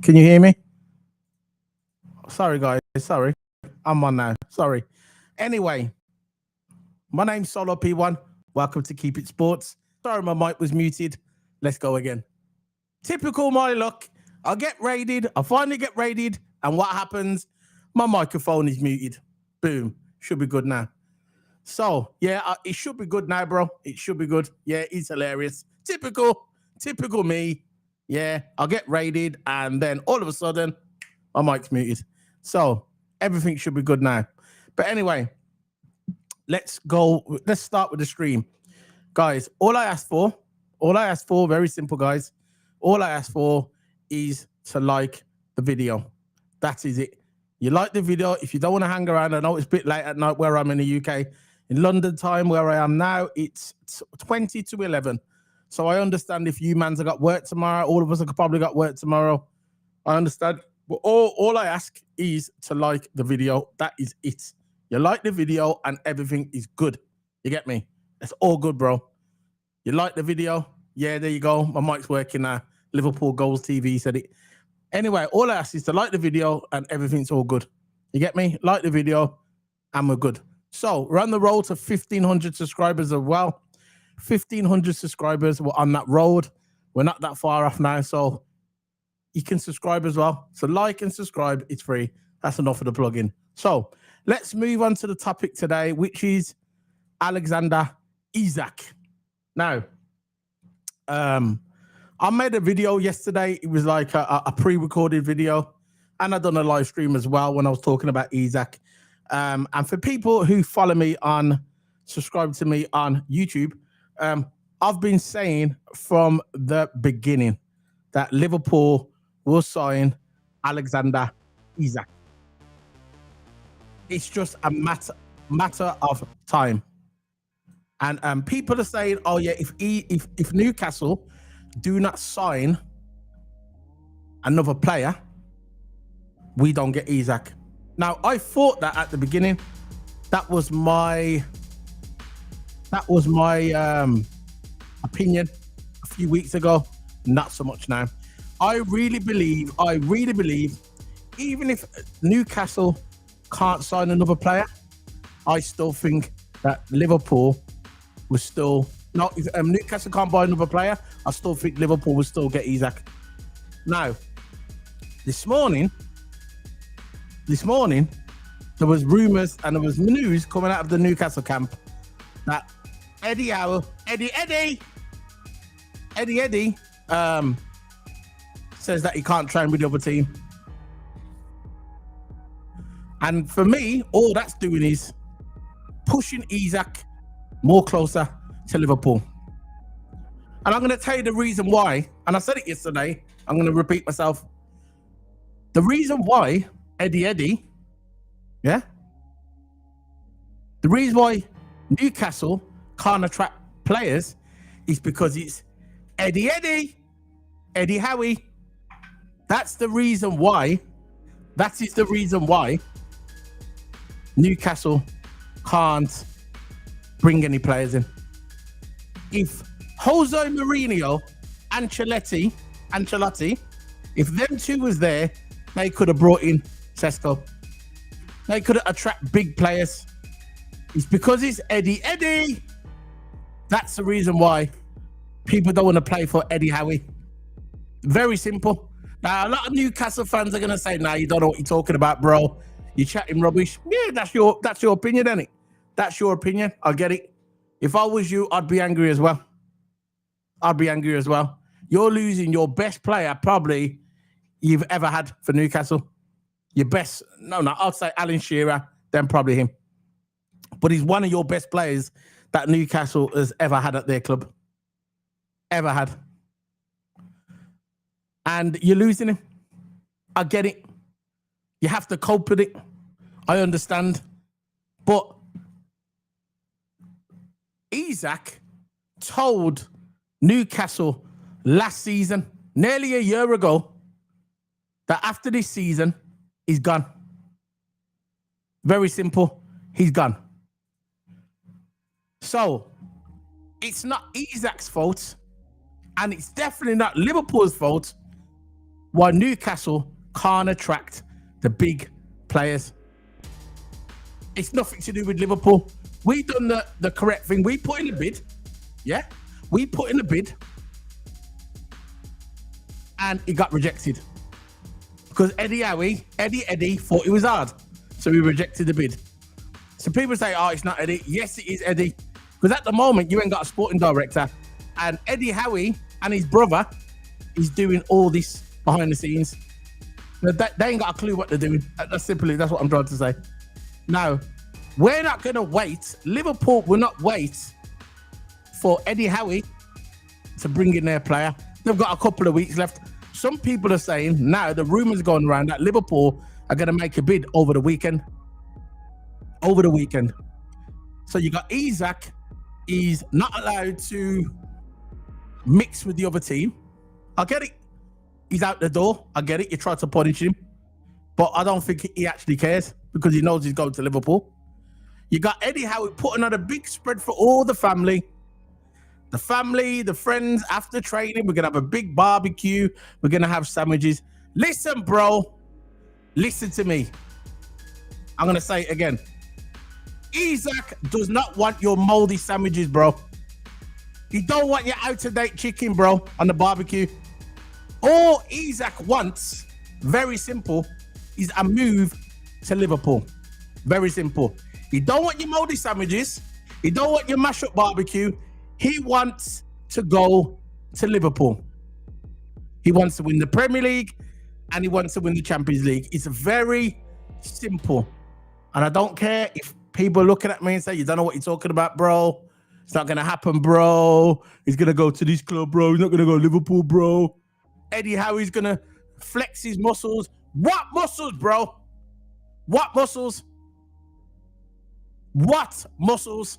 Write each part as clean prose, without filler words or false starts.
Can you hear me? Sorry, guys. Sorry. I'm on now. Sorry. Anyway, my name's Solo P1. Welcome to Keep It Sports. Sorry, my mic was muted. Let's go again. Typical my luck. I get raided. I finally get raided. And what happens? My microphone is muted. Boom. Should be good now. So, yeah, it should be good now, bro. It should be good. Yeah, it's hilarious. Typical me. Yeah, I'll get raided, and then all of a sudden, my mic's muted. So, everything should be good now. But anyway, let's start with the stream. Guys, all I ask for, very simple, guys. All I ask for is to like the video. That is it. You like the video. If you don't want to hang around, I know it's a bit late at night where I'm in the UK. In London time, where I am now, it's 20 to 11. So I understand if you mans have got work tomorrow, all of us have probably got work tomorrow. I understand. But all I ask is to like the video. That is it. You like the video and everything is good. You get me? It's all good, bro. You like the video? Yeah, there you go. My mic's working now. Liverpool Goals TV said it. Anyway, all I ask is to like the video and everything's all good. You get me? Like the video and we're good. So we're on the road to 1,500 subscribers as well. 1,500 subscribers. We're on that road. We're not that far off now, so you can subscribe as well. So like and subscribe. It's free. That's enough of the plugin. So let's move on to the topic today, which is Alexander Isak. Now, I made a video yesterday. It was like a pre-recorded video, and I done a live stream as well when I was talking about Isak. And for people who follow me subscribe to me on YouTube, I've been saying from the beginning that Liverpool will sign Alexander Isak. It's just a matter of time. And people are saying, oh yeah, if Newcastle do not sign another player, we don't get Isak. Now, I thought that at the beginning. That was my opinion a few weeks ago. Not so much now. I really believe, even if Newcastle can't sign another player, I still think that Liverpool will still... No, if Newcastle can't buy another player, I still think Liverpool will still get Isak. Now, this morning, there was rumours and there was news coming out of the Newcastle camp that Eddie says that he can't train with the other team. And for me, all that's doing is pushing Isak more closer to Liverpool. And I'm going to tell you the reason why, and I said it yesterday, I'm going to repeat myself. The reason why Eddie, yeah? The reason why Newcastle can't attract players is because it's Eddie Howie. That's the reason why. That is the reason why Newcastle can't bring any players in. If Jose Mourinho, Ancelotti, if them two was there, they could have brought in Sesko. They could have attract big players. It's because it's Eddie. That's the reason why people don't want to play for Eddie Howie. Very simple. Now, a lot of Newcastle fans are going to say, nah, you don't know what you're talking about, bro. You're chatting rubbish. Yeah, that's your opinion, isn't it? That's your opinion. I get it. If I was you, I'd be angry as well. You're losing your best player probably you've ever had for Newcastle. Your best, I'd say Alan Shearer, then probably him. But he's one of your best players that Newcastle has ever had at their club. Ever had. And you're losing him. I get it. You have to cope with it. I understand. But Isak told Newcastle last season, nearly a year ago, that after this season, he's gone. Very simple. He's gone. So, it's not Isak's fault, and it's definitely not Liverpool's fault why Newcastle can't attract the big players. It's nothing to do with Liverpool. We done the correct thing. We put in a bid. Yeah, we put in a bid, and it got rejected because Eddie thought it was hard, so we rejected the bid. So people say, "Oh, it's not Eddie." Yes, it is Eddie, because at the moment you ain't got a sporting director, and Eddie Howe and his brother is doing all this behind the scenes. They ain't got a clue what they're doing. That's what I'm trying to say. No, we're not going to wait. Liverpool will not wait for Eddie Howe to bring in their player. They've got a couple of weeks left. Some people are saying now, the rumours going around that Liverpool are going to make a bid over the weekend. So you got Isak. He's not allowed to mix with the other team. I get it. He's out the door. I get it. You try to punish him. But I don't think he actually cares because he knows he's going to Liverpool. You got Eddie Howe putting on a big spread for all the family. The family, the friends, after training, we're going to have a big barbecue. We're going to have sandwiches. Listen, bro. Listen to me. I'm going to say it again. Isak does not want your moldy sandwiches, bro. He don't want your out-of-date chicken, bro, on the barbecue. All Isak wants, very simple, is a move to Liverpool. Very simple. He don't want your moldy sandwiches. He don't want your mash-up barbecue. He wants to go to Liverpool. He wants to win the Premier League and he wants to win the Champions League. It's very simple. And I don't care if people are looking at me and say, you don't know what you're talking about, bro. It's not going to happen, bro. He's going to go to this club, bro. He's not going to go to Liverpool, bro. Eddie Howe's going to flex his muscles. What muscles, bro? What muscles? What muscles?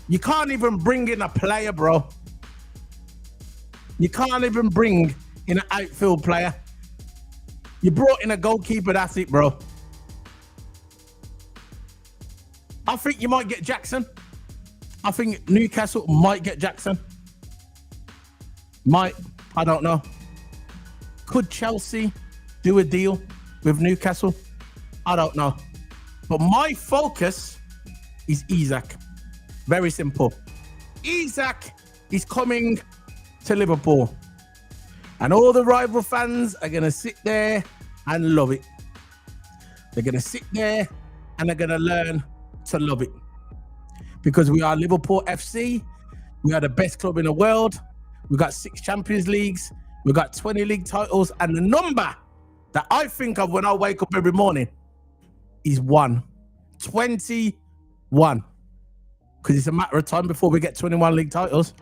You can't even bring in a player, bro. You can't even bring in an outfield player. You brought in a goalkeeper, that's it, bro. I think you might get Jackson. I think Newcastle might get Jackson. Might. I don't know. Could Chelsea do a deal with Newcastle? I don't know. But my focus is Isak. Very simple. Isak is coming to Liverpool. And all the rival fans are going to sit there and love it. They're going to sit there and they're going to learn to love it. Because we are Liverpool FC. We are the best club in the world. We've got 6 Champions Leagues. We've got 20 league titles. And the number that I think of when I wake up every morning is 1. 21. Because it's a matter of time before we get 21 league titles.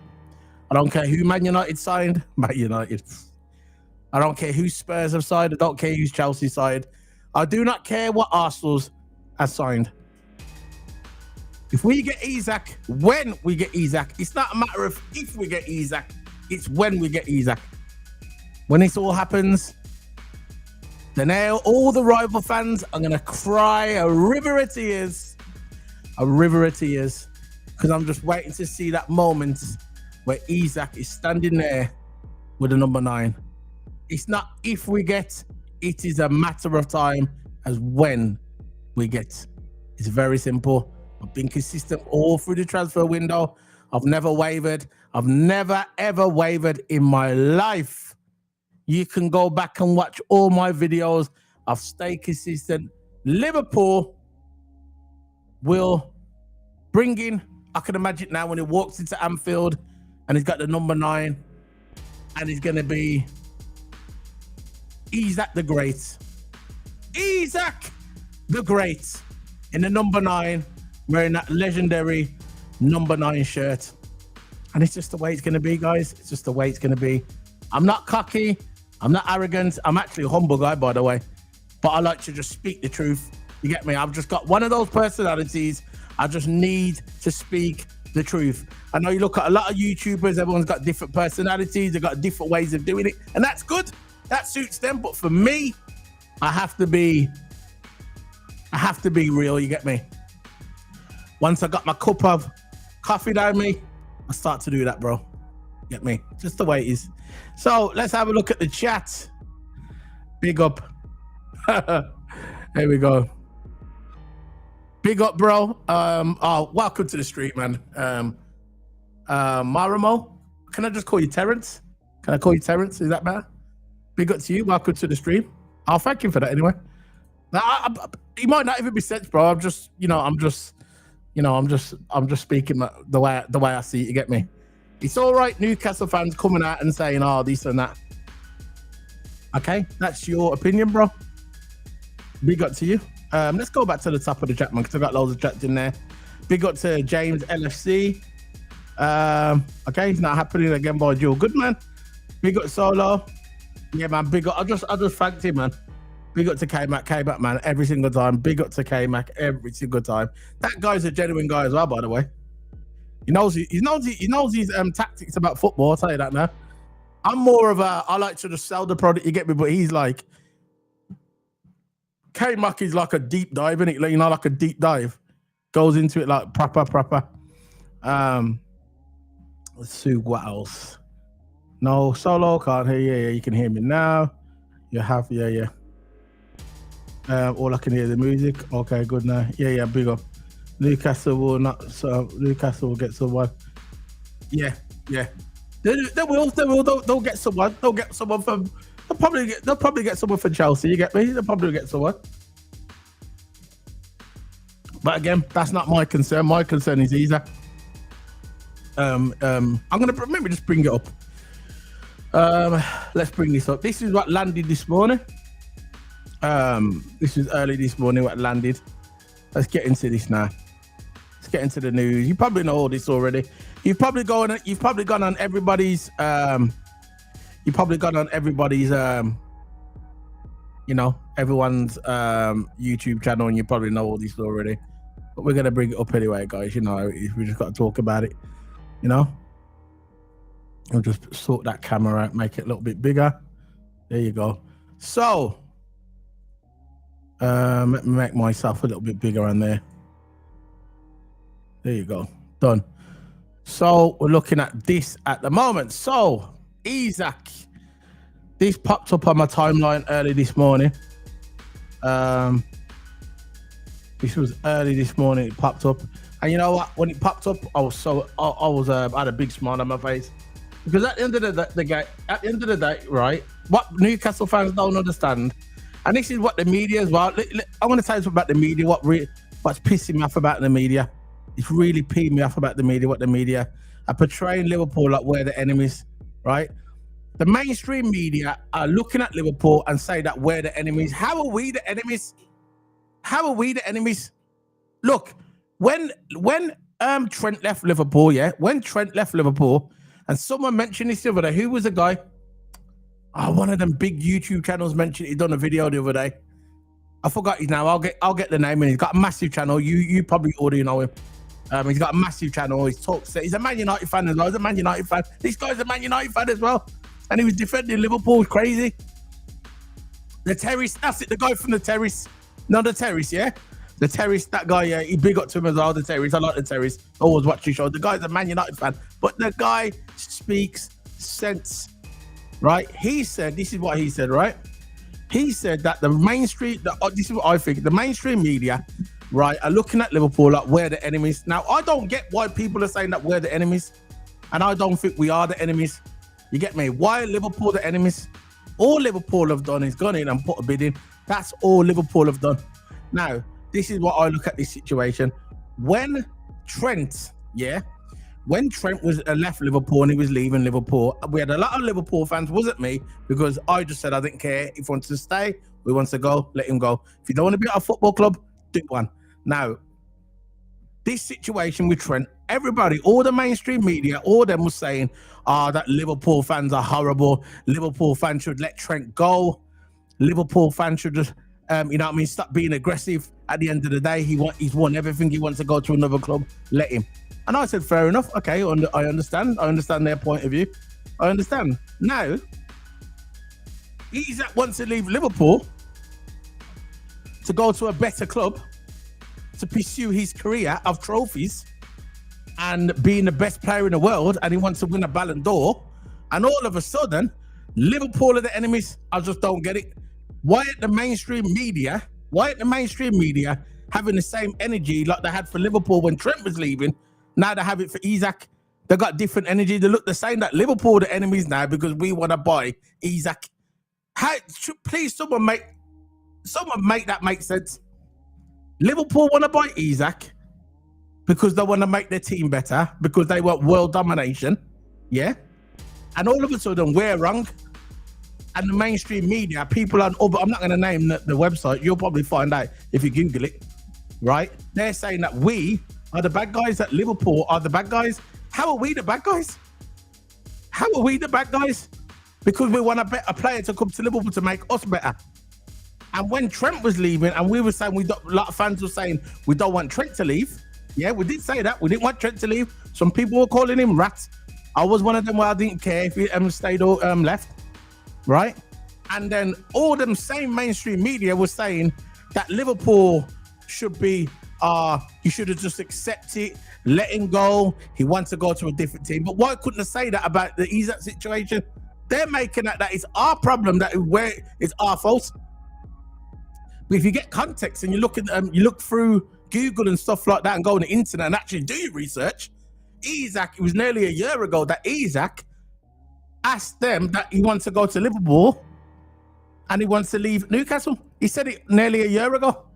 I don't care who Man United signed. Man United. I don't care who Spurs have signed. I don't care who's Chelsea signed. I do not care what Arsenal's has signed. If we get Isak, when we get Isak, it's not a matter of if we get Isak, it's when we get Isak. When this all happens, then all the rival fans are going to cry a river of tears. A river of tears. Because I'm just waiting to see that moment where Isak is standing there with the number 9. It's not if we get, it is a matter of time as when we get. It's very simple. I've been consistent all through the transfer window. I've never wavered. I've never, ever wavered in my life. You can go back and watch all my videos. I've stayed consistent. Liverpool will bring in, I can imagine now when he walks into Anfield and he's got the number 9 and he's going to be Isak the Great. Isak the Great in the number 9, wearing that legendary number 9 shirt. And it's just the way it's going to be, guys. It's just the way it's going to be. I'm not cocky. I'm not arrogant. I'm actually a humble guy, by the way. But I like to just speak the truth. You get me? I've just got one of those personalities. I just need to speak the truth. I know you look at a lot of YouTubers. Everyone's got different personalities. They've got different ways of doing it. And that's good. That suits them. But for me, I have to be real. You get me? Once I got my cup of coffee down me, I start to do that, bro. Get me? Just the way it is. So let's have a look at the chat. Big up. Here we go. Big up, bro. Welcome to the street, man. Marimo, can I just call you Terrence? Can I call you Terrence? Is that better? Big up to you. Welcome to the stream. I'll thank you for that anyway. He might not even be sense, bro. I'm just speaking the way I see it. You get me? It's all right. Newcastle fans coming out and saying, "Oh, this and that." Okay, that's your opinion, bro. Big up to you. Let's go back to the top of the chat, man, because I've got loads of chats in there. Big up to James LFC. Okay, it's not happening again by Joe. Good man. Big up Solo. Yeah, man. Big up. I just thanked him, man. Big up to K-Mac, man. Every single time. Big up to K-Mac every single time. That guy's a genuine guy as well, by the way. He knows his tactics about football. I'll tell you that now. I'm more of I like to just sell the product, you get me, but he's like, K-Mac is like a deep dive, isn't it? Like, like a deep dive. Goes into it like proper. Let's see what else. No, Solo can't hear you. Yeah, you can hear me now. You have, yeah. All I can hear the music. Okay, good now. Yeah, big up. Newcastle will get someone. Yeah. They will. They'll get someone. They'll get someone from. They'll probably get someone from Chelsea. You get me? They'll probably get someone. But again, that's not my concern. My concern is Isak. I'm gonna maybe just bring it up. Let's bring this up. This is what landed this morning. This was early this morning. What landed? Let's get into this now. Let's get into the news. You probably know all this already. You've probably gone on everybody's. Everyone's YouTube channel, and you probably know all this already. But we're gonna bring it up anyway, guys. We just got to talk about it. I'll just sort that camera out, make it a little bit bigger. There you go. So, let me make myself a little bit bigger on there. There you go. Done. So, we're looking at this at the moment. So, Isak. This popped up on my timeline early this morning. This was early this morning. It popped up. And you know what? When it popped up, I had a big smile on my face. Because at the end of the day, right, what Newcastle fans don't understand, and this is what the media as well. I want to tell you something about the media. What's pissing me off about the media? It's really peeing me off about the media. What the media are portraying Liverpool like we're the enemies, right? The mainstream media are looking at Liverpool and say that we're the enemies. How are we the enemies? How are we the enemies? Look, when Trent left Liverpool, when Trent left Liverpool. And someone mentioned this the other day. Who was the guy? One of them big YouTube channels mentioned he done a video the other day. I forgot his name. I'll get the name. And he's got a massive channel. You probably already know him. He's got a massive channel. He's a Man United fan as well. He's a Man United fan. This guy's a Man United fan as well. And he was defending Liverpool. Crazy. The Terrace. That's it. The guy from the Terrace. No, the Terrace. Yeah. The Terrace, that guy, yeah, he big up to him as well, the Terrace. I like the Terrace. Always watch his show. The guy's a Man United fan, but the guy speaks sense, right? This is what he said, right? He said that the mainstream, this is what I think, the mainstream media, right, are looking at Liverpool like we're the enemies. Now, I don't get why people are saying that we're the enemies, and I don't think we are the enemies. You get me? Why are Liverpool the enemies? All Liverpool have done is gone in and put a bid in. That's all Liverpool have done. Now, this is what I look at this situation. When Trent was left Liverpool and he was leaving Liverpool, we had a lot of Liverpool fans, wasn't me, because I just said I didn't care. If he wants to stay, we wants to go, let him go. If you don't want to be at a football club, do one. Now, this situation with Trent, everybody, all the mainstream media, all of them was saying, that Liverpool fans are horrible. Liverpool fans should let Trent go. Liverpool fans should just, stop being aggressive. At the end of the day, he's won everything. He wants to go to another club. Let him. And I said, fair enough. Okay, I understand. I understand their point of view. I understand. Now, Isak wants to leave Liverpool to go to a better club to pursue his career of trophies. and being the best player in the world, and he wants to win a Ballon d'Or, and all of a sudden, Liverpool are the enemies. I just don't get it. Why at the mainstream media? Why at the mainstream media having the same energy like they had for Liverpool when Trent was leaving? Now they have it for Isak. They got different energy. They look the same. That Liverpool are the enemies now because we want to buy Isak. How? Please, someone make that make sense. Liverpool want to buy Isak because they want to make their team better, because they want world domination. Yeah. And all of a sudden, we're wrong. And the mainstream media, people on, I'm not going to name the website. You'll probably find out if you Google it, right? They're saying that we are the bad guys, that Liverpool are the bad guys. How are we the bad guys? How are we the bad guys? Because we want a better player to come to Liverpool to make us better. And when Trent was leaving, and we were saying, a lot of fans were saying, we don't want Trent to leave. Yeah, we did say that. We didn't want Trent to leave. Some people were calling him rat. I was one of them where I didn't care if he stayed or left, right? And then all them same mainstream media was saying that Liverpool should be, he should have just accepted it, let him go. He wants to go to a different team. But why couldn't they say that about the Isak situation? They're making that it's our problem, that it's our fault. But if you get context and you look through Google and stuff like that and go on the internet and actually do your research, Isak, it was nearly a year ago that Isak asked them that he wants to go to Liverpool and he wants to leave Newcastle. He said it nearly a year ago.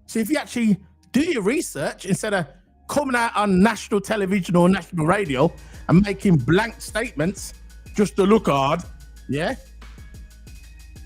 So if you actually do your research instead of coming out on national television or national radio and making blank statements just to look hard, yeah,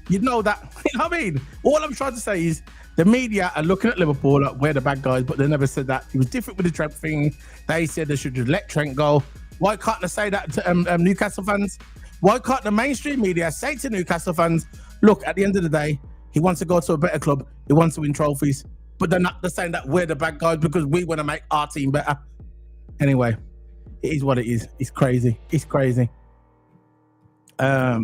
you'd know that. You know what I mean? All I'm trying to say is the media are looking at Liverpool like we're the bad guys, but they never said that. It was different with the Trent thing. They said they should just let Trent go. Why can't they say that to Newcastle fans? Why can't the mainstream media say to Newcastle fans, look, at the end of the day, he wants to go to a better club. He wants to win trophies. But they're saying that we're the bad guys because we want to make our team better. Anyway, it is what it is. It's crazy. It's crazy. Yeah,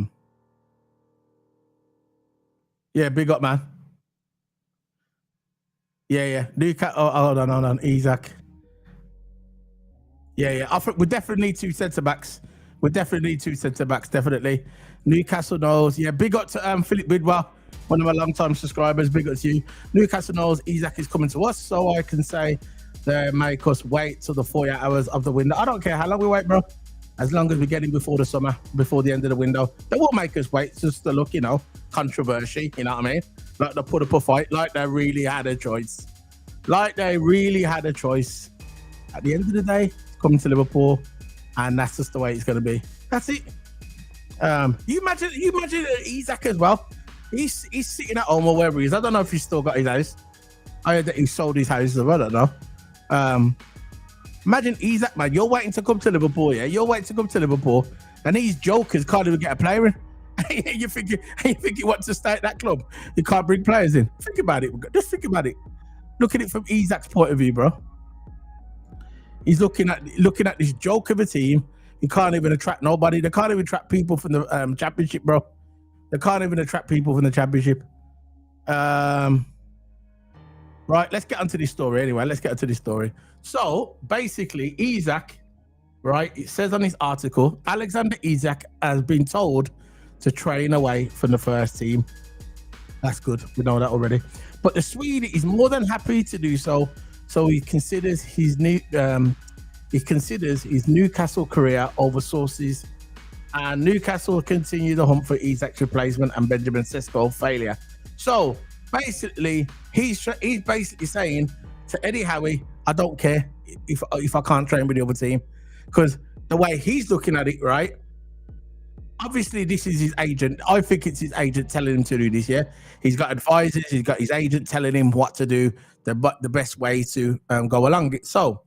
big up, man. Yeah. Newcastle. Hold on. Isak. Yeah. I think we definitely need two centre backs. Definitely. Newcastle knows. Yeah, big up to Philip Bidwell, one of my long-time subscribers. Big up to you. Newcastle knows Isak is coming to us, so I can say they make us wait till the 48 hours of the window. I don't care how long we wait, bro. As long as we get him before the summer, before the end of the window, they will make us wait just to look, controversy, you know what I mean? Like they put up a fight, like they really had a choice. At the end of the day, coming to Liverpool, and that's just the way it's going to be. That's it. You imagine Isak as well. He's sitting at home or wherever he is. I don't know if he's still got his house. I heard that he sold his house. I don't know. Imagine Isak, man. You're waiting to come to Liverpool, yeah? And these jokers can't even get a player in. you think you want to stay at that club? You can't bring players in. Think about it. Just think about it. Look at it from Isak's point of view, bro. He's looking at this joke of a team. He can't even attract nobody. They can't even attract people from the championship, bro. They can't even attract people from the championship. Right, let's get onto this story anyway. So basically, Isak, right? It says on this article, Alexander Isak has been told to train away from the first team. That's good. We know that already. But the Swede is more than happy to do so. So he considers his Newcastle career over sources, and Newcastle continue the hunt for Isak's replacement and Benjamin Sesko's failure. So basically, he's basically saying to Eddie Howe, I don't care if I can't train with the other team, because the way he's looking at it, right? Obviously, this is his agent. I think it's his agent telling him to do this. Yeah, he's got advisors. He's got his agent telling him what to do, the best way to go along it. So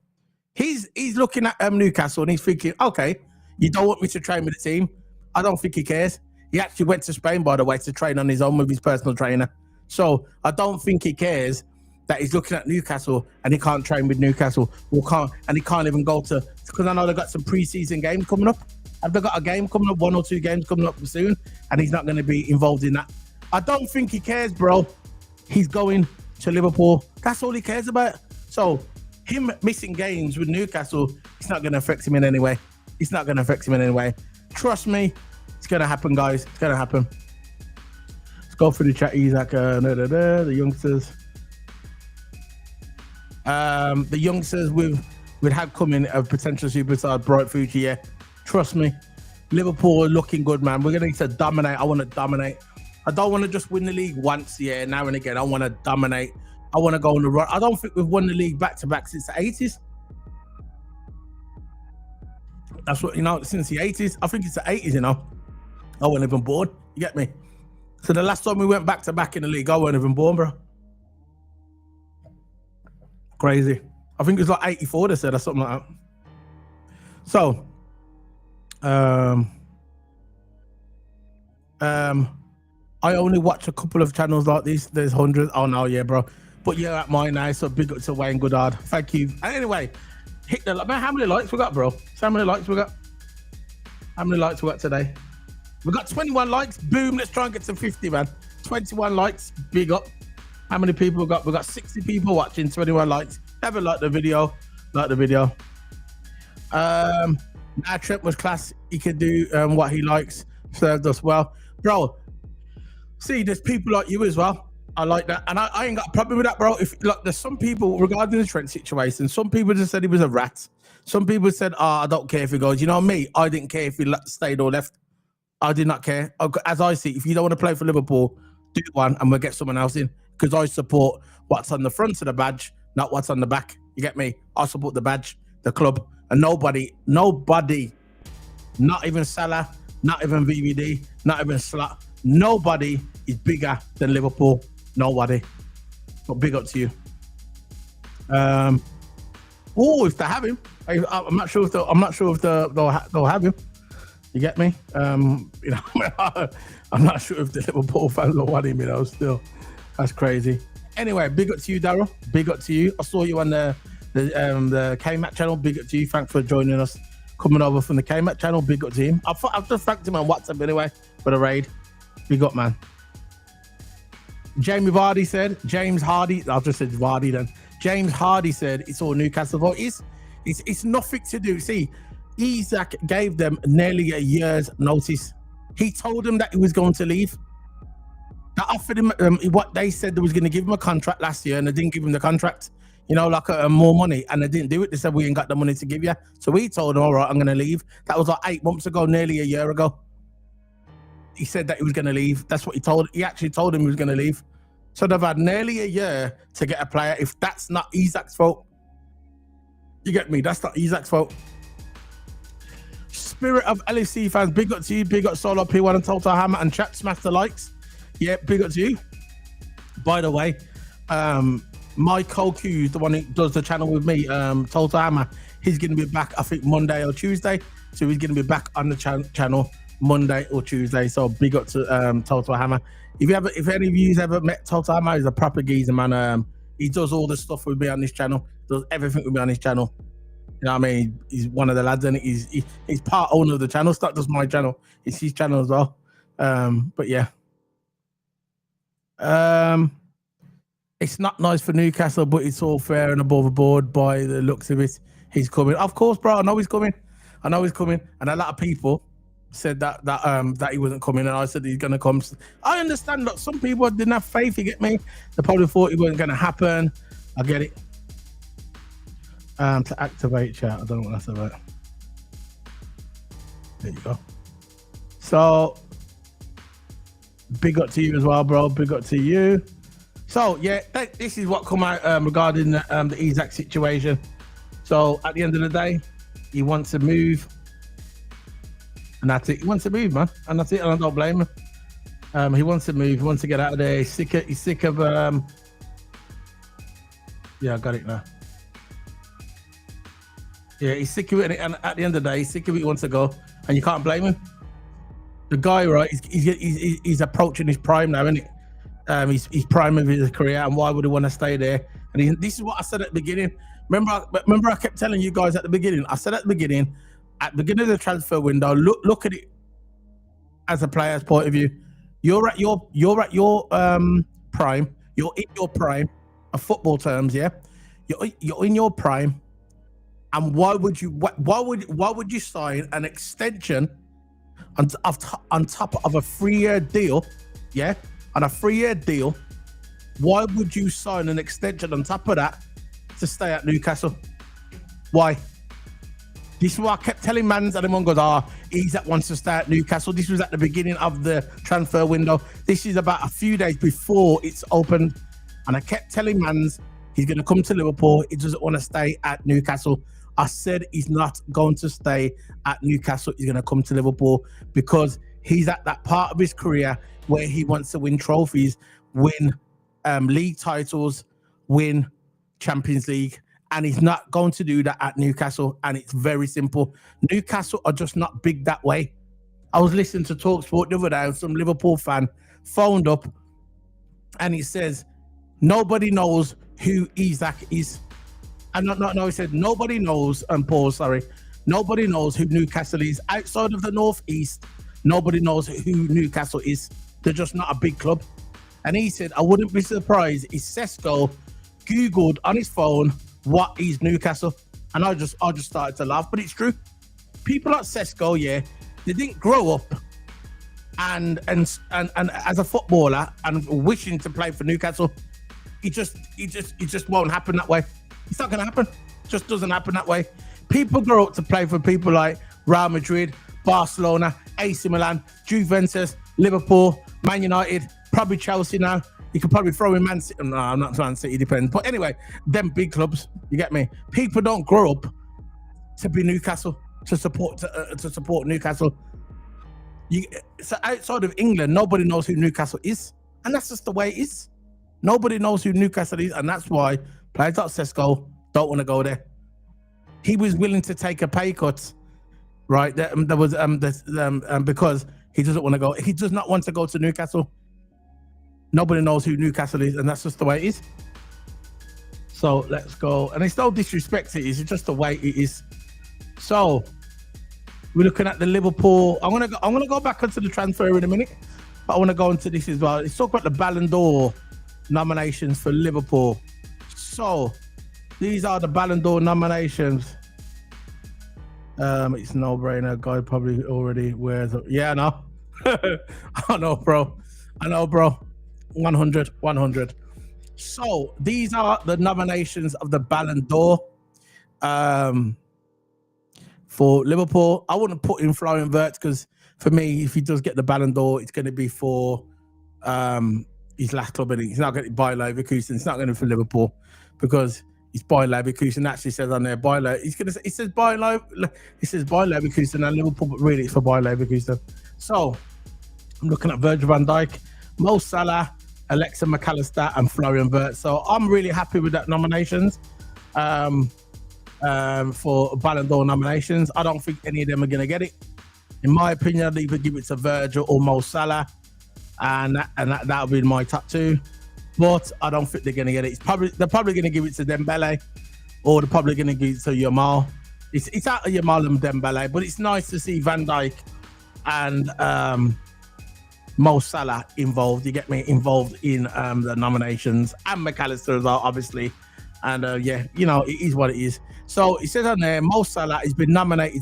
he's looking at Newcastle and he's thinking, okay, you don't want me to train with the team. I don't think he cares. He actually went to Spain, by the way, to train on his own with his personal trainer. So I don't think he cares that he's looking at Newcastle and he can't train with Newcastle he can't even go to, because I know they've got some pre-season games coming up. Have they got a game coming up, 1 or 2 games coming up soon, and he's not going to be involved in that? I don't think he cares, bro. He's going to Liverpool. That's all he cares about. So him missing games with Newcastle, it's not going to affect him in any way. It's not going to affect him in any way. Trust me, it's going to happen, guys. It's going to happen. Let's go through the chat. Isak, the youngsters. The youngsters we've had coming a potential superstar, bright future. Yeah, trust me. Liverpool are looking good, man. We're gonna need to dominate. I want to dominate. I don't want to just win the league once, yeah, now and again. I want to dominate. I want to go on the run. I don't think we've won the league back to back since the 80s. That's what, you know, since the 80s. I think it's the 80s, you know. I wasn't even born. You get me? So the last time we went back to back in the league, I wasn't even born, bro. Crazy. I think it was like 84, they said, or something like that. So, I only watch a couple of channels like this. There's hundreds. Oh no, yeah, bro. But you're at mine now, so big up to Wayne Goodard. Thank you. And anyway, hit the man. How many likes we got, bro? So how many likes we got? How many likes we got today? We got 21 likes. Boom. Let's try and get to 50, man. 21 likes. Big up. How many people we got? We got 60 people watching. 21 likes. Never like the video. Like the video. Now Trent was class. He could do what he likes. Served us well, bro. See, there's people like you as well. I like that, and I ain't got a problem with that, bro. If look, there's some people regarding the Trent situation. Some people just said he was a rat. Some people said, "Oh, I don't care if he goes." You know me, I didn't care if he stayed or left. I did not care. As I see, if you don't want to play for Liverpool, do one, and we'll get someone else in. Because I support what's on the front of the badge, not what's on the back. You get me? I support the badge, the club, and nobody, not even Salah, not even VVD, not even Slot. Nobody is bigger than Liverpool. Nobody. But big up to you. If they have him, I'm not sure if they'll have him. You get me? You know, I'm not sure if the Liverpool fans will want him. You know, still, that's crazy. Anyway, big up to you, Daryl. Big up to you. I saw you on the K-Mat channel. Big up to you. Thanks for joining us. Coming over from the K-Mat channel. Big up to him. I've just thanked him on WhatsApp anyway for the raid. Big up, man. James Hardy said, I've just said Vardy then. James Hardy said it's all Newcastle fault. It's nothing to do. See, Isak gave them nearly a year's notice. He told them that he was going to leave. They offered him what they said they was going to give him a contract last year, and they didn't give him the contract. You know, like more money, and they didn't do it. They said we ain't got the money to give you. So we told him, all right, I'm going to leave. That was like 8 months ago, nearly a year ago. He said that he was going to leave. That's what he told. He actually told him he was going to leave. So they've had nearly a year to get a player. If that's not Isak's fault, you get me? That's not Isak's fault. Spirit of LFC fans, big up to you. Big up Solo P1 and Toto Hammer and chat. Smash the likes. Yeah, big up to you. By the way, my co-Q, the one who does the channel with me, Toto Hammer, he's going to be back, I think, Monday or Tuesday. So he's going to be back on the channel Monday or Tuesday. So big up to Toto Hammer. If any of you ever met Toto Hammer, he's a proper geezer, man. He does all the stuff with me on this channel. Does everything with me on his channel. You know what I mean? He's one of the lads, and he's part owner of the channel. It's not just my channel; it's his channel as well. But yeah, it's not nice for Newcastle, but it's all fair and above board by the looks of it. He's coming, of course, bro. I know he's coming, and a lot of people said that he wasn't coming, and I said he's gonna come. I understand. Look, some people didn't have faith. You get me? They probably thought it wasn't gonna happen. I get it. To activate chat. I don't know what that's about. There you go. So big up to you as well, bro. Big up to you. So yeah, this is what come out regarding the Isak situation. So at the end of the day, he wants to move, and that's it. He wants to move, man, and that's it. And I don't blame him. He wants to move. He wants to get out of there. He's sick of yeah, I got it now. Yeah, he's sick of it, and at the end of the day, he's sick of it. He wants to go, and you can't blame him. The guy, right? He's approaching his prime now, isn't it? He's prime of his career, and why would he want to stay there? And this is what I said at the beginning. Remember, I kept telling you guys at the beginning. I said at the beginning of the transfer window, look at it as a player's point of view. You're at your prime. You're in your prime of football terms, yeah. You're in your prime, and why would you sign an extension on top of a 3-year deal? Yeah, on a 3-year deal. Why would you sign an extension on top of that to stay at Newcastle? Why? This is what I kept telling mans, and everyone goes, Isak wants to stay at Newcastle. This was at the beginning of the transfer window. This is about a few days before it's opened. And I kept telling mans, he's going to come to Liverpool. He doesn't want to stay at Newcastle. I said he's not going to stay at Newcastle. He's going to come to Liverpool because he's at that part of his career where he wants to win trophies, win league titles, win Champions League. And he's not going to do that at Newcastle. And it's very simple. Newcastle are just not big that way. I was listening to TalkSport the other day, and some Liverpool fan phoned up and he says, nobody knows who Isak is. And no, he said, nobody knows, nobody knows who Newcastle is. Outside of the Northeast, nobody knows who Newcastle is. They're just not a big club. And he said, I wouldn't be surprised if Sesko Googled on his phone what is Newcastle, and I just started to laugh, but it's true. People like Sesko, they didn't grow up and as a footballer and wishing to play for Newcastle. It just won't happen that way. It's not going to happen. It just doesn't happen that way. People grow up to play for people like Real Madrid, Barcelona, AC Milan, Juventus, Liverpool, Man United, probably Chelsea now. You could probably throw in Man City. No, I'm not Man City, depends. But anyway, them big clubs, you get me? People don't grow up to be Newcastle, to support Newcastle. So outside of England, nobody knows who Newcastle is. And that's just the way it is. Nobody knows who Newcastle is. And that's why players like Sesko don't want to go there. He was willing to take a pay cut, right? There was because he doesn't want to go. He does not want to go to Newcastle. Nobody knows who Newcastle is, and that's just the way it is. So let's go. And it's no disrespect to it, it's just the way it is. So we're looking at the Liverpool. I'm gonna go back onto the transfer in a minute, but I want to go into this as well. Let's talk about the Ballon d'Or nominations for Liverpool. So these are the Ballon d'Or nominations. It's no brainer. Guy probably already wears it. Yeah, I know. I know, bro. 100. So these are the nominations of the Ballon d'Or for Liverpool. I wouldn't put in Florian Wirtz because for me, if he does get the Ballon d'Or, it's going to be for his last club. And he's not going to buy Leverkusen. It's not going to be for Liverpool because he's by Leverkusen. Actually says on there by Leverkusen. He says by Leverkusen and Liverpool, but really it's for by Leverkusen. So I'm looking at Virgil van Dijk, Mo Salah, Alexa McAllister, and Florian Wirtz. So I'm really happy with that nominations for Ballon d'Or nominations. I don't think any of them are going to get it. In my opinion, I'd either give it to Virgil or Mo Salah, and that'll be my top two. But I don't think they're going to get it. They're probably going to give it to Dembele, or they're probably going to give it to Yamal. It's out of Yamal and Dembele, but it's nice to see Van Dijk and Mo Salah involved. You get me? Involved in the nominations, and McAllister as well, obviously. And it is what it is. So it says on there, Mo Salah has been nominated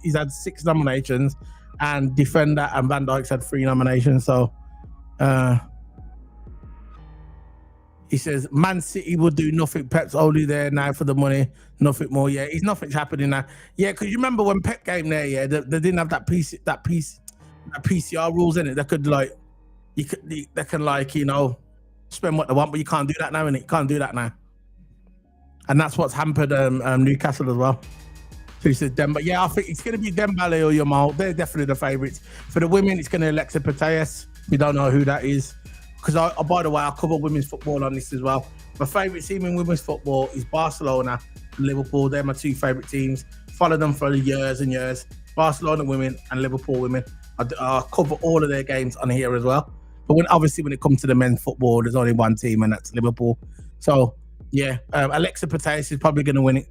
he's had 6 nominations, and defender and Van Dijk's had 3 nominations. So he says Man City will do nothing. Pep's only there now for the money, nothing more. Yeah, nothing's happening now. Yeah, because you remember when Pep came there, yeah, they didn't have that PCR rules in it. They could spend what they want, but you can't do that now, innit? You can't do that now. And that's what's hampered Newcastle as well. So he says Dembele. Yeah, I think it's going to be Dembele or Yamal. They're definitely the favourites. For the women, it's going to be Alexa Putellas. We don't know who that is. Because by the way, I cover women's football on this as well. My favourite team in women's football is Barcelona and Liverpool. They're my 2 favourite teams. Followed them for years and years. Barcelona women and Liverpool women. I cover all of their games on here as well. But when it comes to the men's football, there's only one team, and that's Liverpool. So yeah, Alexa Putellas is probably going to win it.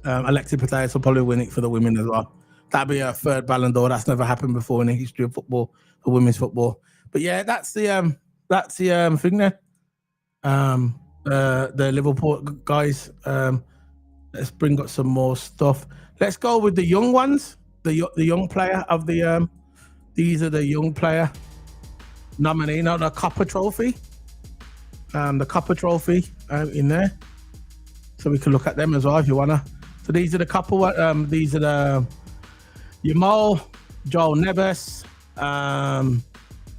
Alexa Putellas will probably win it for the women as well. That'll be a 3rd Ballon d'Or. That's never happened before in the history of football, for women's football. But yeah, that's the thing there. the Liverpool guys. Let's bring up some more stuff. Let's go with the young ones. The young player of the these are the young player nominee, not the Copper Trophy. The Copper Trophy in there, so we can look at them as well if you wanna. So these are the Copper. These are the Yamal, Joel Neves.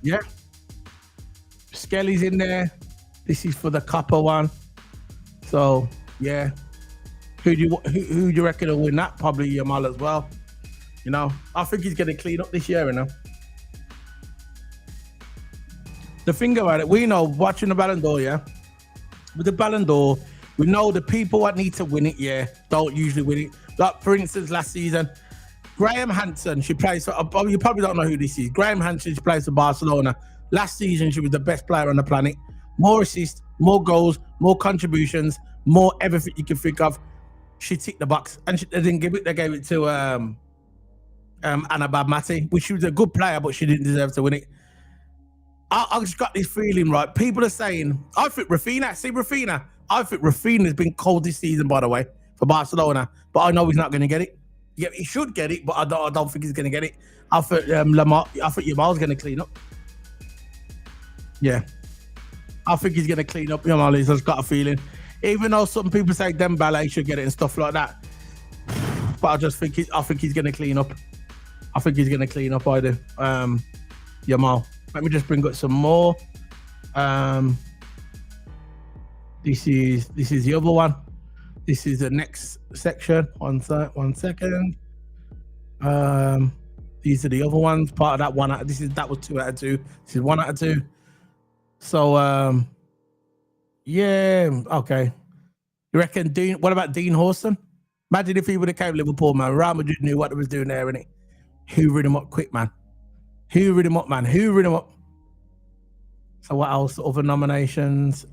Yeah, Skelly's in there. This is for the Copper one. So yeah, who do you reckon will win that? Probably Yamal as well. You know, I think he's gonna clean up this year. You know, the thing about it, we know watching the Ballon d'Or, yeah. With the Ballon d'Or, we know the people that need to win it, yeah, don't usually win it. Like for instance, last season, Graham Hansen, she plays for. You probably don't know who this is. Graham Hansen, she plays for Barcelona. Last season, she was the best player on the planet. More assists, more goals, more contributions, more everything you can think of. She ticked the box, and they didn't give it. They gave it to Anna Badmati, which she was a good player, but she didn't deserve to win it. I just got this feeling, right? People are saying, I think Rafinha. See, Rafinha. I think Rafinha's been cold this season, by the way, for Barcelona. But I know he's not going to get it. Yeah, he should get it, but I don't think he's going to get it. I think Yamal's going to clean up. Yeah, I think he's going to clean up. Yamal, I've just got a feeling. Even though some people say Dembele should get it and stuff like that, but I think he's going to clean up. I think he's going to clean up. I do. Yamal. Let me just bring up some more. This is the other one. This is the next section. One second. These are the other ones. Part of that one. That was 2 out of 2. This is 1 out of 2. So yeah, okay. You reckon Dean? What about Dean Horston? Imagine if he would have came to Liverpool, man. Real Madrid knew what they was doing there, innit? Hoovered him up quick, man. Hoovered him up, man. Hoovered him up. So what else? Other nominations.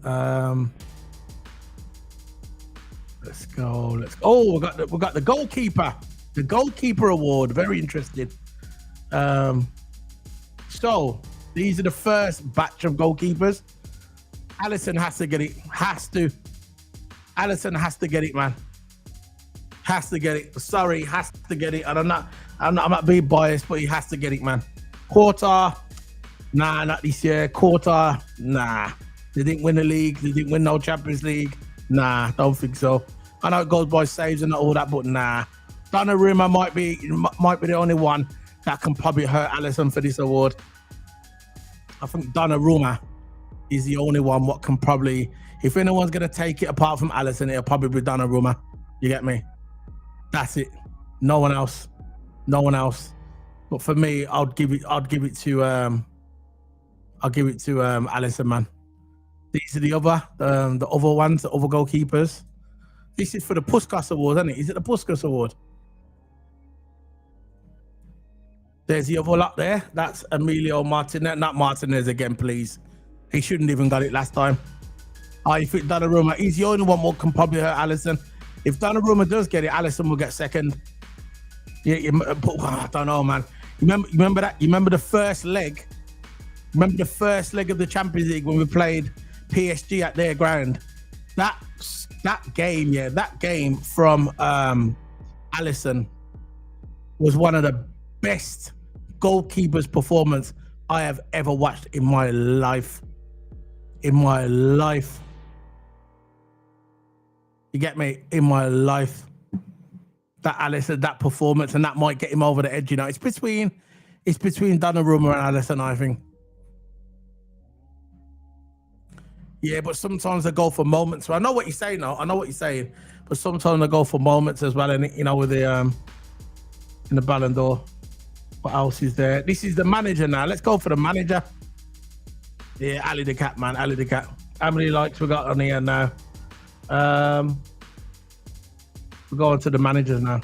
Let's go. Oh, we got the goalkeeper. The goalkeeper award. Very interesting. So these are the first batch of goalkeepers. Alisson has to get it. Alisson has to get it, man. Has to get it. Sorry, has to get it. And I'm not being biased, but he has to get it, man. Quarter. Nah, not this year. Quarter, nah. They didn't win the league. They didn't win no Champions League. Nah, don't think so. I know it goes by saves and all that, but nah. Donnarumma might be the only one that can probably hurt Alisson for this award. I think Donnarumma is the only one what can probably, if anyone's gonna take it apart from Alisson, it'll probably be Donnarumma. You get me? That's it. No one else. But for me, I'd give it to Alisson, man. These are the other ones, the other goalkeepers. This is for the Puskas Award, isn't it? Is it the Puskas Award? There's the other lot there. That's Emilio Martinez. Not Martinez again, please. He shouldn't even got it last time. I think Donnarumma, he's the only one what can probably hurt Alisson. If Donnarumma does get it, Alisson will get second. Yeah, but I don't know, man. Remember that? You remember the first leg? Remember the first leg of the Champions League when we played PSG at their ground? That game from Alisson was one of the best goalkeepers' performance I have ever watched in my life. You get me? In my life. That Alisson, that performance, and that might get him over the edge, you know. It's between Donnarumma and Alisson, I think. Yeah, but sometimes they go for moments. So I know what you're saying now. But sometimes they go for moments as well, and you know, with the in the Ballon d'Or. What else is there? This is the manager now. Let's go for the manager. Yeah, Ali the Cat, man. Ali the Cat. How many likes we got on here now? We're going to the managers now.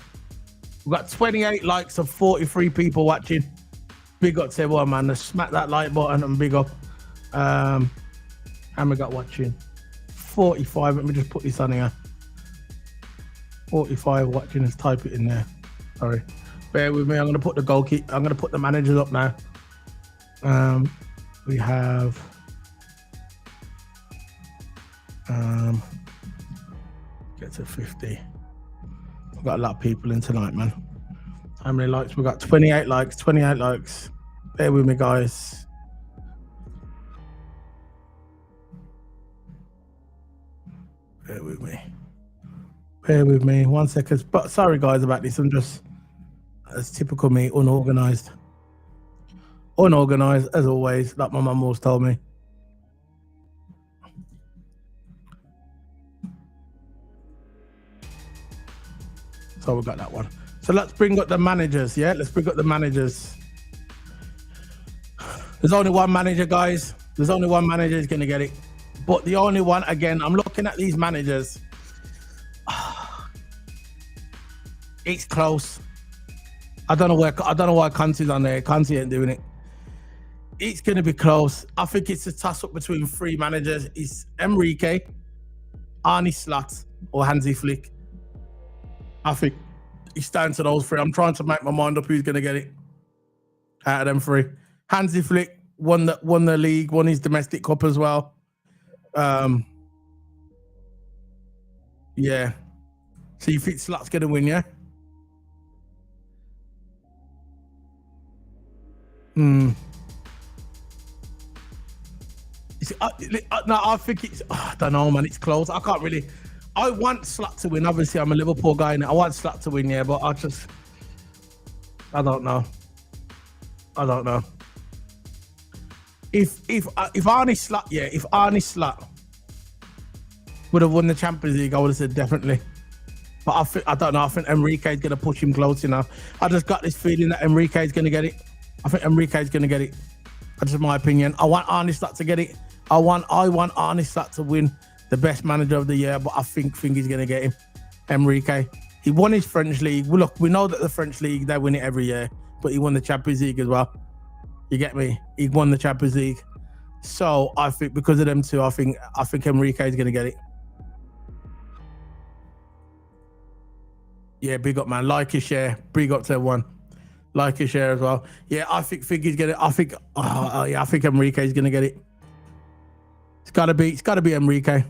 We've got 28 likes of 43 people watching. Big up to everyone, man. Let's smack that like button and big up. And we got watching 45. Let me just put this on here. 45 watching. Let's type it in there. Sorry. Bear with me. I'm going to put the goalkeeper. I'm going to put the managers up now. We have Get to 50. We've got a lot of people in tonight, man. How many likes? We've got 28 likes. 28 likes. Bear with me, guys. Bear with me. Bear with me. 1 second. But sorry, guys, about this. I'm just, as typical me, unorganized. Unorganized, as always, like my mum always told me. So we got that one. So let's bring up the managers, yeah? Let's bring up the managers. There's only one manager, guys. There's only one manager who's going to get it. But the only one, again, I'm looking at these managers. It's close. I don't know why Conte's on there. Conte ain't doing it. It's going to be close. I think it's a toss-up between three managers. It's Enrique, Arne Slot, or Hansi Flick. I think it's down to those three. I'm trying to make my mind up who's going to get it out of them three. Hansi Flick won the league, won his domestic cup as well. Yeah. So you think Slot's going to win, yeah? No, I think it's. I don't know, man. It's close. I can't really. I want Slot to win. Obviously, I'm a Liverpool guy, and I want Slot to win, yeah. But I don't know. I don't know. If Arne Slot, yeah, if Arne Slot would have won the Champions League, I would have said definitely. But I don't know. I think Enrique's going to push him close enough. I just got this feeling that Enrique's going to get it. I think Enrique's going to get it. That's just my opinion. I want Arne Slot to get it. I want Arne Slot to win the best manager of the year, but I think he's going to get him. Enrique. He won his French league. Well, look, we know that the French league, they win it every year, but he won the Champions League as well. You get me? He won the Champions League. So I think because of them two, I think Enrique is going to get it. Yeah, big up, man. Like your share. Big up to everyone. Like your share as well. Yeah, I think Figgy's get it. I think Enrique's going to get it. It's got to be Enrique.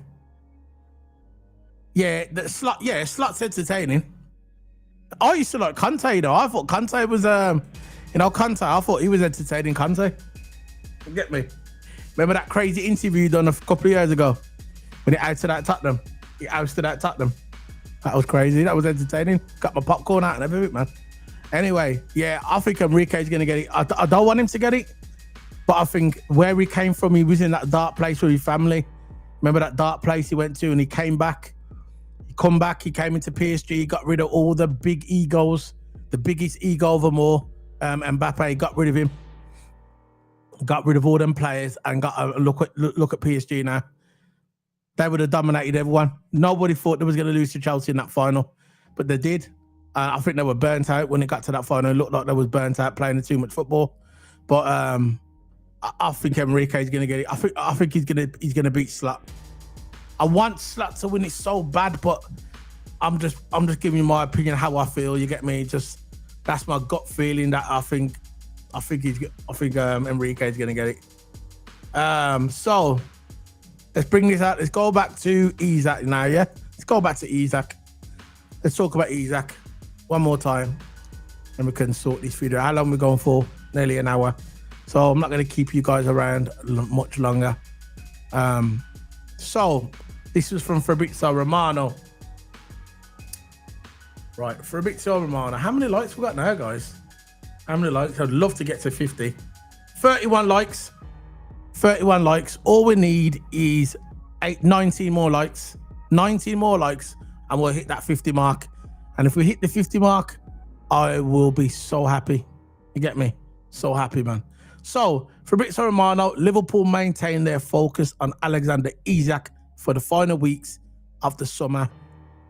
Yeah, Slot's entertaining. I used to like Conte though. I thought Conte was Conte. I thought he was entertaining. Conte. You get me? Remember that crazy interview done a couple of years ago when he ousted out Tottenham? He ousted out Tottenham. That was crazy. That was entertaining. Got my popcorn out and everything, man. Anyway, yeah, I think Enrique's going to get it. I don't want him to get it, but I think where he came from, he was in that dark place with his family. Remember that dark place he went to, and he came back. He came into PSG, got rid of all the big egos, the biggest ego of them all. Mbappe got rid of him, got rid of all them players, and got a look at PSG now. They would have dominated everyone. Nobody thought they was going to lose to Chelsea in that final, but they did. I think they were burnt out when it got to that final. It looked like they was burnt out playing too much football. But I think Enrique's going to get it. I think he's going to beat Slot. I want Slot to win it so bad, but I'm just giving you my opinion how I feel. You get me? Just that's my gut feeling that I think Enrique's going to get it. So let's bring this out. Let's go back to Isak now. Yeah, let's go back to Isak. Let's talk about Isak one more time, and we can sort this video. How long are we going for? Nearly an hour. So I'm not going to keep you guys around much longer. So this was from Fabrizio Romano. Right, Fabrizio Romano. How many likes we got now, guys? How many likes? I'd love to get to 50. 31 likes. 31 likes. All we need is 19 more likes. 19 more likes, and we'll hit that 50 mark. And if we hit the 50 mark, I will be so happy. You get me? So happy, man. So, Fabrizio Romano, Liverpool maintain their focus on Alexander Isak for the final weeks of the summer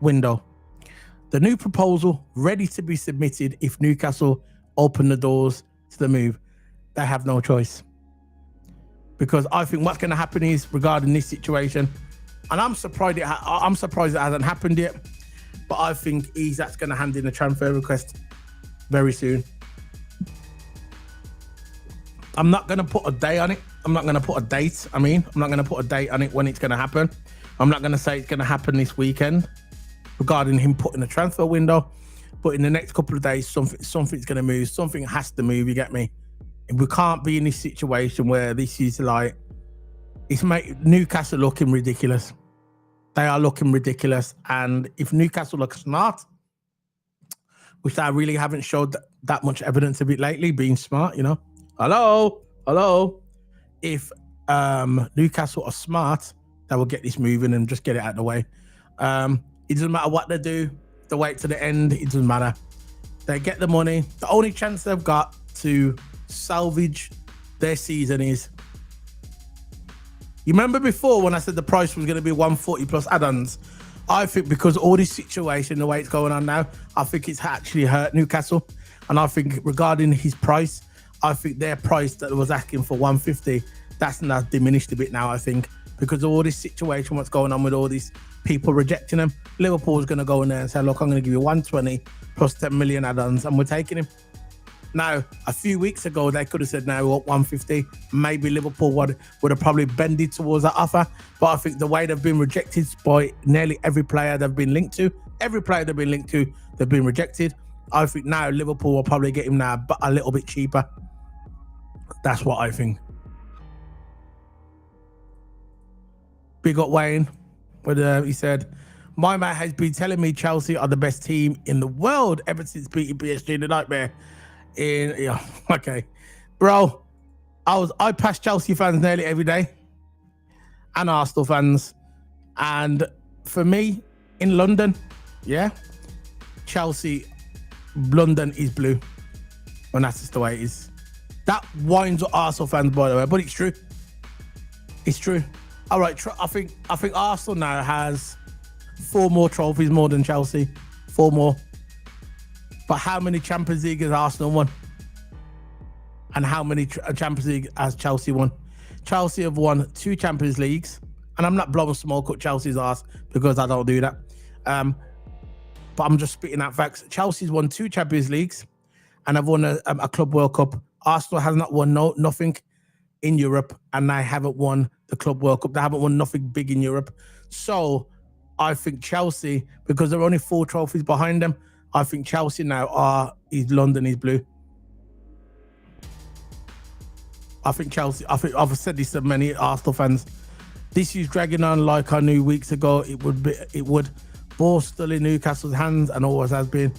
window. The new proposal ready to be submitted if Newcastle open the doors to the move. They have no choice. Because I think what's going to happen is, regarding this situation, and I'm surprised it hasn't happened yet, but I think Isak's going to hand in a transfer request very soon. I'm not going to put a day on it. I'm not going to put a date on it when it's going to happen. I'm not going to say it's going to happen this weekend regarding him putting the transfer window, but in the next couple of days, something's going to move. Something has to move. You get me? We can't be in this situation where this is like, it's made Newcastle looking ridiculous. They are looking ridiculous. And if Newcastle look smart, which I really haven't showed that much evidence of it lately, being smart, you know. Hello. If Newcastle are smart, they will get this moving and just get it out of the way. It doesn't matter what they do. They wait to the end. It doesn't matter. They get the money. The only chance they've got to salvage their season is, you remember before when I said the price was going to be 140 plus add-ons? I think because all this situation, the way it's going on now, I think it's actually hurt Newcastle. And I think regarding his price, I think their price that was asking for 150, that's now diminished a bit now, I think, because of all this situation, what's going on with all these people rejecting him. Liverpool's going to go in there and say, look, I'm going to give you 120 plus 10 million add-ons, and we're taking him. Now, a few weeks ago, they could have said, no, we want 150. Maybe Liverpool would have probably bended towards that offer. But I think the way they've been rejected by nearly every player they've been linked to, they've been rejected. I think now Liverpool will probably get him now, but a little bit cheaper. That's what I think. Big up Wayne, where he said, my man has been telling me Chelsea are the best team in the world ever since beating PSG in the nightmare. Okay, bro, I pass Chelsea fans nearly every day and Arsenal fans, and for me in London, Chelsea, London is blue, and that's just the way it is. That winds up Arsenal fans, by the way, but it's true. All right, I think Arsenal now has 4 more trophies more than Chelsea, 4 more. But how many Champions League has Arsenal won? And how many Champions League has Chelsea won? Chelsea have won 2 Champions Leagues. And I'm not blowing smoke up Chelsea's ass because I don't do that. But I'm just spitting out facts. Chelsea's won 2 Champions Leagues and have won a Club World Cup. Arsenal has not won nothing in Europe, and they haven't won the Club World Cup. They haven't won nothing big in Europe. So I think Chelsea, because they're only 4 trophies behind them, I think Chelsea now London is blue. I think Chelsea, I've said this to many Arsenal fans. This is dragging on like I knew weeks ago. It would. Ball still in Newcastle's hands and always has been.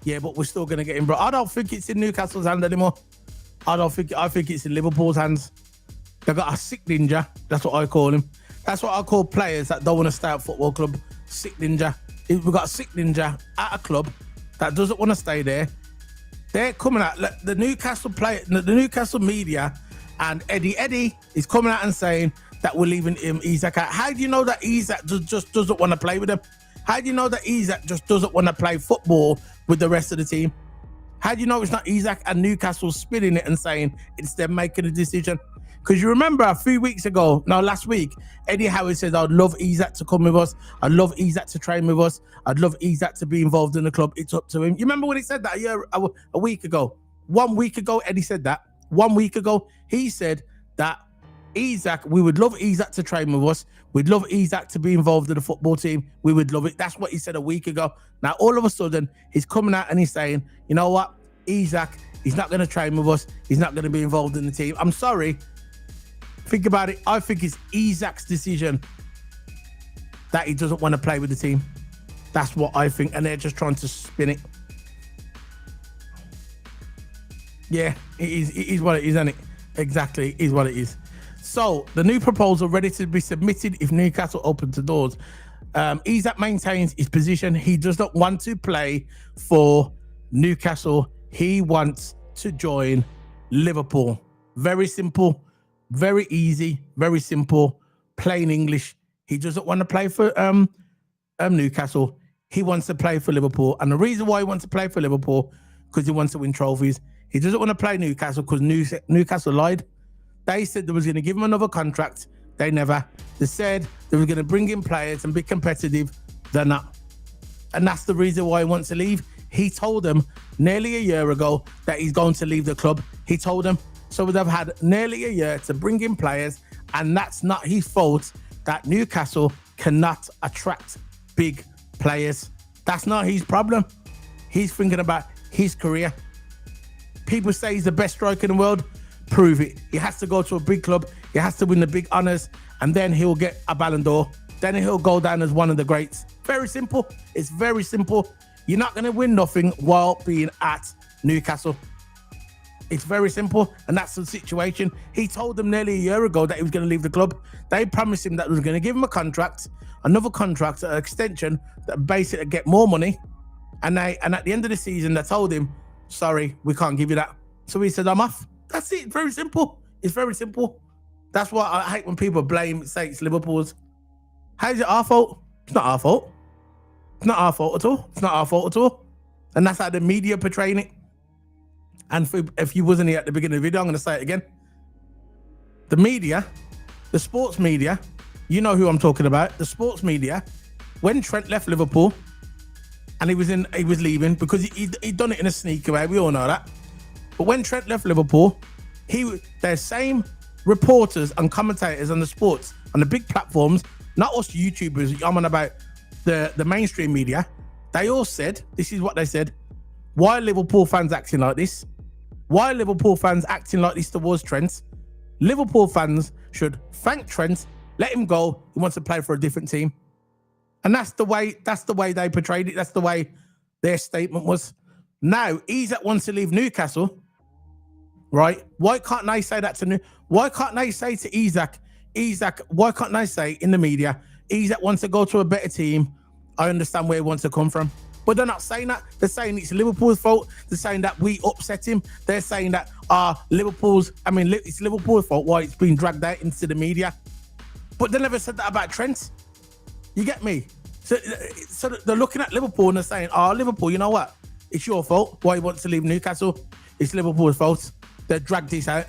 Yeah, but we're still gonna get him, bro. I don't think it's in Newcastle's hand anymore. I think it's in Liverpool's hands. They've got a sick ninja. That's what I call him. That's what I call players that don't want to stay at football club. Sick ninja. We've got a sick ninja at a club that doesn't want to stay there. They're coming out. The Newcastle Newcastle media and Eddie is coming out and saying that we're leaving Isak out. How do you know that Isak just doesn't want to play with them? How do you know that Isak just doesn't want to play football with the rest of the team? How do you know it's not Isak and Newcastle spinning it and saying it's them making a decision? Because you remember last week, Eddie Howard said, I'd love Isak to come with us. I'd love Isak to train with us. I'd love Isak to be involved in the club. It's up to him. You remember when he said that a week ago? 1 week ago, Eddie said that. 1 week ago, he said that we would love Isak to train with us. We'd love Isak to be involved in the football team. We would love it. That's what he said a week ago. Now, all of a sudden, he's coming out and he's saying, you know what? Isak, he's not going to train with us. He's not going to be involved in the team. I'm sorry. Think about it. I think it's Isak's decision that he doesn't want to play with the team. That's what I think. And they're just trying to spin it. Yeah, it is what it is, isn't it? Exactly, it is what it is. So, the new proposal ready to be submitted if Newcastle opens the doors. Isak maintains his position. He does not want to play for Newcastle. He wants to join Liverpool. Very simple, very easy, very simple, plain English. He doesn't want to play for Newcastle. He wants to play for Liverpool. And the reason why he wants to play for Liverpool, because he wants to win trophies. He doesn't want to play Newcastle because Newcastle lied. They said they was going to give him another contract. They never. They said they were going to bring in players and be competitive. They're not. And that's the reason why he wants to leave. He told them nearly a year ago that he's going to leave the club. He told them. So they've had nearly a year to bring in players, and that's not his fault that Newcastle cannot attract big players. That's not his problem. He's thinking about his career. People say he's the best striker in the world. Prove it. He has to go to a big club. He has to win the big honours, and then he'll get a Ballon d'Or. Then he'll go down as one of the greats. Very simple. It's very simple. You're not going to win nothing while being at Newcastle. It's very simple, and that's the situation. He told them nearly a year ago that he was going to leave the club. They promised him that they was going to give him a contract, another contract, an extension, that basically get more money. And at the end of the season, they told him, sorry, we can't give you that. So he said, I'm off. That's it. Very simple. It's very simple. That's why I hate when people say it's Liverpool's. How is it our fault? It's not our fault. It's not our fault at all. It's not our fault at all. And that's how the media portraying it. And if you wasn't here at the beginning of the video, I'm going to say it again. The media, the sports media, you know who I'm talking about. The sports media, when Trent left Liverpool, and he was leaving because he'd done it in a sneaky way. We all know that. But when Trent left Liverpool, their same reporters and commentators on the sports, on the big platforms, not us YouTubers, I'm on about the mainstream media, they all said, this is what they said: why are Liverpool fans acting like this? Why are Liverpool fans acting like this towards Trent? Liverpool fans should thank Trent, let him go. He wants to play for a different team. And that's the way they portrayed it. That's the way their statement was. Now, Isak wants to leave Newcastle, right? Why can't they say that to Why can't they say to Isak, why can't they say in the media, Isak wants to go to a better team. I understand where he wants to come from. But they're not saying that. They're saying it's Liverpool's fault. They're saying that we upset him. They're saying that it's Liverpool's fault why it's been dragged out into the media. But they never said that about Trent. You get me? So they're looking at Liverpool and they're saying, Liverpool, you know what? It's your fault why he wants to leave Newcastle. It's Liverpool's fault. They dragged this out.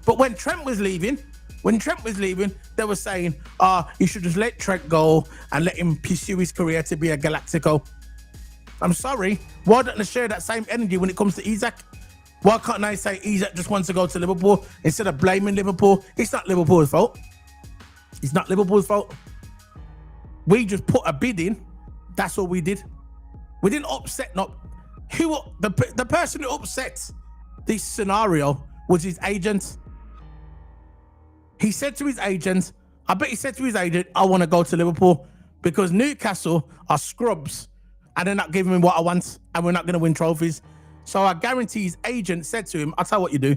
But when Trent was leaving, they were saying, you should just let Trent go and let him pursue his career to be a Galactico. I'm sorry. Why don't they share that same energy when it comes to Isak? Why can't they say Isak just wants to go to Liverpool instead of blaming Liverpool? It's not Liverpool's fault. It's not Liverpool's fault. We just put a bid in. That's all we did. We didn't upset. The person who upset this scenario was his agent. He said to his agent, I want to go to Liverpool because Newcastle are scrubs and they're not giving me what I want and we're not going to win trophies. So I guarantee his agent said to him, I'll tell you what you do.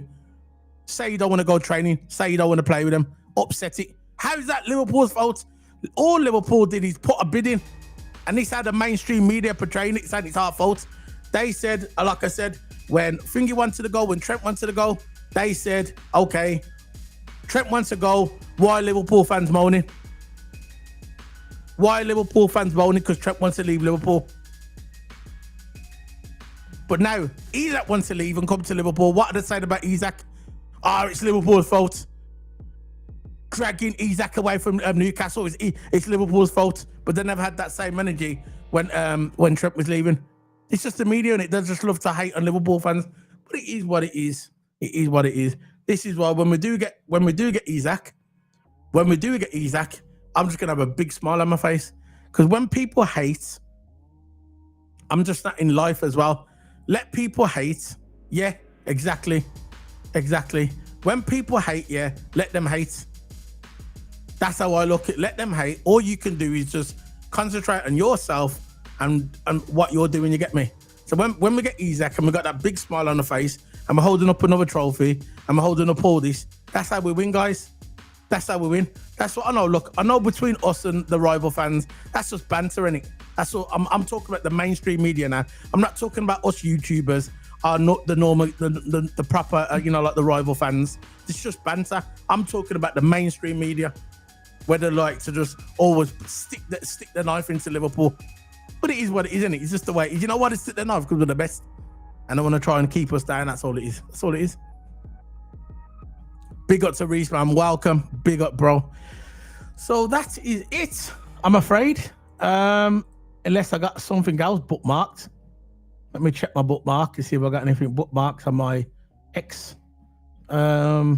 Say you don't want to go training. Say you don't want to play with them. Upset it. How is that Liverpool's fault? All Liverpool did is put a bid in. And this had the mainstream media portraying it, saying it's our fault. They said, like I said, when Thingy wanted to go, when Trent wanted to go, they said, okay, Trent wants to go. Why are Liverpool fans moaning? Why are Liverpool fans moaning? Because Trent wants to leave Liverpool. But now, Isak wants to leave and come to Liverpool. What are they saying about Isak? It's Liverpool's fault. Dragging Isak away from Newcastle, it's Liverpool's fault. But they never had that same energy when Trent was leaving. It's just the media, and they just love to hate on Liverpool fans. But it is what it is. It is what it is. This is why when we do get Isak, I'm just gonna have a big smile on my face. Because when people hate, I'm just not in life as well. Let people hate. Yeah, exactly. When people hate, yeah, let them hate. That's how I look at it. Let them hate. All you can do is just concentrate on yourself and what you're doing, you get me? So when we get Isak and we got that big smile on the face and we're holding up another trophy and we're holding up all this, that's how we win, guys. That's how we win. That's what I know. Look, I know between us and the rival fans, that's just banter, innit? That's all. I'm talking about the mainstream media now. I'm not talking about us YouTubers, not the normal, the proper, like the rival fans. It's just banter. I'm talking about the mainstream media, where they like to just always stick the knife into Liverpool. But it is what it is, isn't it? It's just the way. You know why they stick their knife? Because we're the best, and they want to try and keep us down. That's all it is. That's all it is. Big up to Reese, man. Welcome. Big up, bro. So that is it, I'm afraid. Unless I got something else bookmarked. Let me check my bookmark to see if I got anything bookmarked on my X. Oh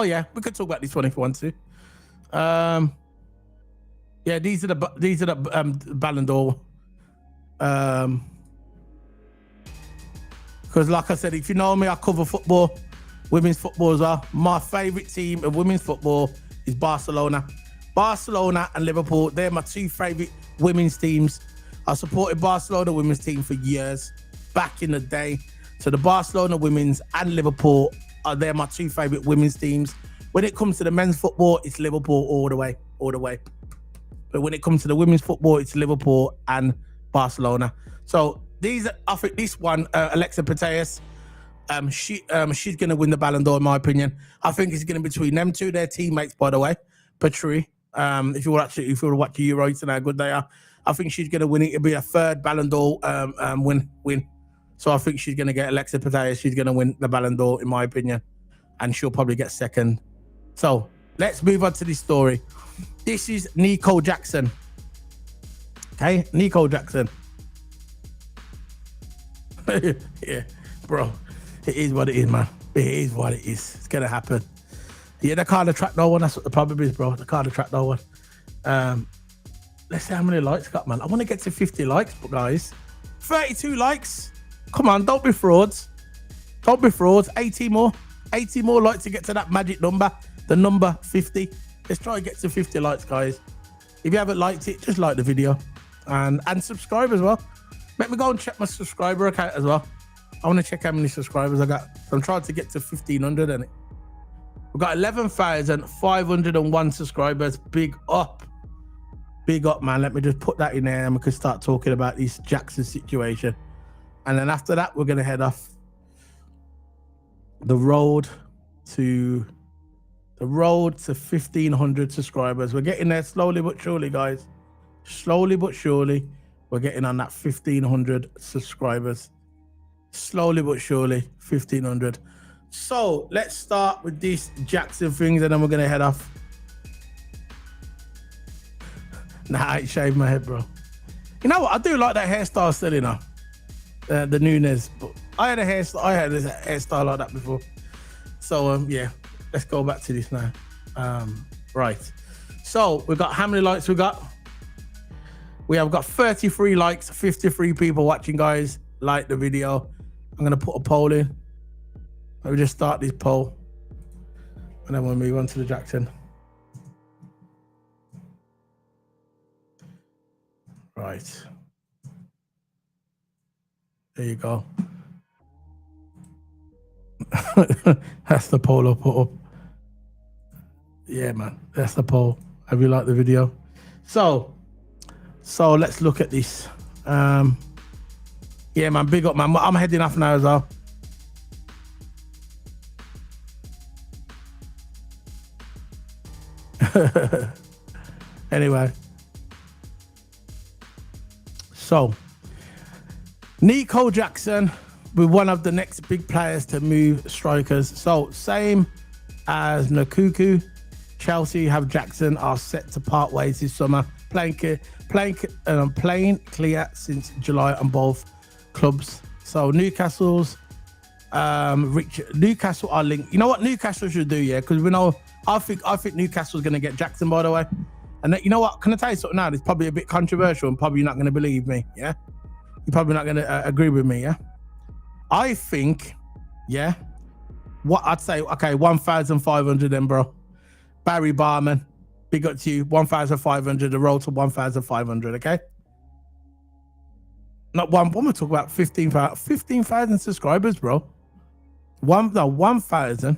yeah, we could talk about this one if you want to. Yeah, these are the Ballon d'Or. Because like I said, if you know me, I cover football, women's football as well. My favourite team of women's football is Barcelona. Barcelona and Liverpool, they're my two favourite women's teams. I supported Barcelona women's team for years, back in the day. So the Barcelona women's and Liverpool, they're my two favourite women's teams. When it comes to the men's football, it's Liverpool all the way. But when it comes to the women's football, it's Liverpool and Barcelona. So I think this one, Alexa Putellas, she's going to win the Ballon d'Or, in my opinion. I think it's going to be between them two. They're teammates, by the way. Petri, if you watch the Euro, you know how good they are. I think she's going to win it. It'll be a third Ballon d'Or win. So I think she's going to get Alexa Putellas. She's going to win the Ballon d'Or, in my opinion. And she'll probably get second. So let's move on to this story. This is Nico Jackson. Okay, Nico Jackson. Yeah, bro. It is what it is, man. It is what it is. It's gonna happen. Yeah, they can't attract no one. That's what the problem is, bro. They can't attract no one. Let's see how many likes got, man. I want to get to 50 likes, but guys, 32 likes. Come on, don't be frauds. Don't be frauds. 80 more likes to get to that magic number. The number 50. Let's try and get to 50 likes, guys. If you haven't liked it, just like the video and subscribe as well. Let me go and check my subscriber account as well. I want to check how many subscribers I got. So I'm trying to get to 1,500 in it. We've got 11,501 subscribers. Big up, man. Let me just put that in there and we can start talking about this Jackson situation. And then after that, we're going to head off the road to 1,500 subscribers. We're getting there slowly but surely, guys. Slowly but surely, we're getting on that 1,500 subscribers. Slowly but surely, 1,500. So let's start with these Jackson things, and then we're gonna head off. Nah, I ain't shaved my head, bro. You know what? I do like that hairstyle still, you know. The Nunes, but I had a hairstyle like that before. So yeah. Let's go back to this now. Right. So we've got how many likes we got? We have got 33 likes, 53 people watching, guys. Like the video. I'm going to put a poll in. Let me just start this poll. And then we'll move on to the Jackson. Right. There you go. That's the poll I put up. Yeah, man. That's the poll. Have you liked the video? So let's look at this. Yeah, man. Big up, man. I'm heading off now as well. Anyway. So, Nico Jackson with one of the next big players to move strikers. So, same as Nkunku, Chelsea have Jackson are set to part ways this summer. Playing clear since July on both clubs. So Newcastle are linked. You know what Newcastle should do, yeah? Because we know I think Newcastle's going to get Jackson, by the way. And you know what? Can I tell you something now? It's probably a bit controversial, and probably you're not going to believe me. Yeah, you're probably not going to agree with me. Yeah, I think, yeah. What I'd say, okay, 1,500 then, bro. Barry Barman, big up to you. 1,500, the road to 1,500, okay? Not one. What am I talking about? 15,000 subscribers, bro. 1,000.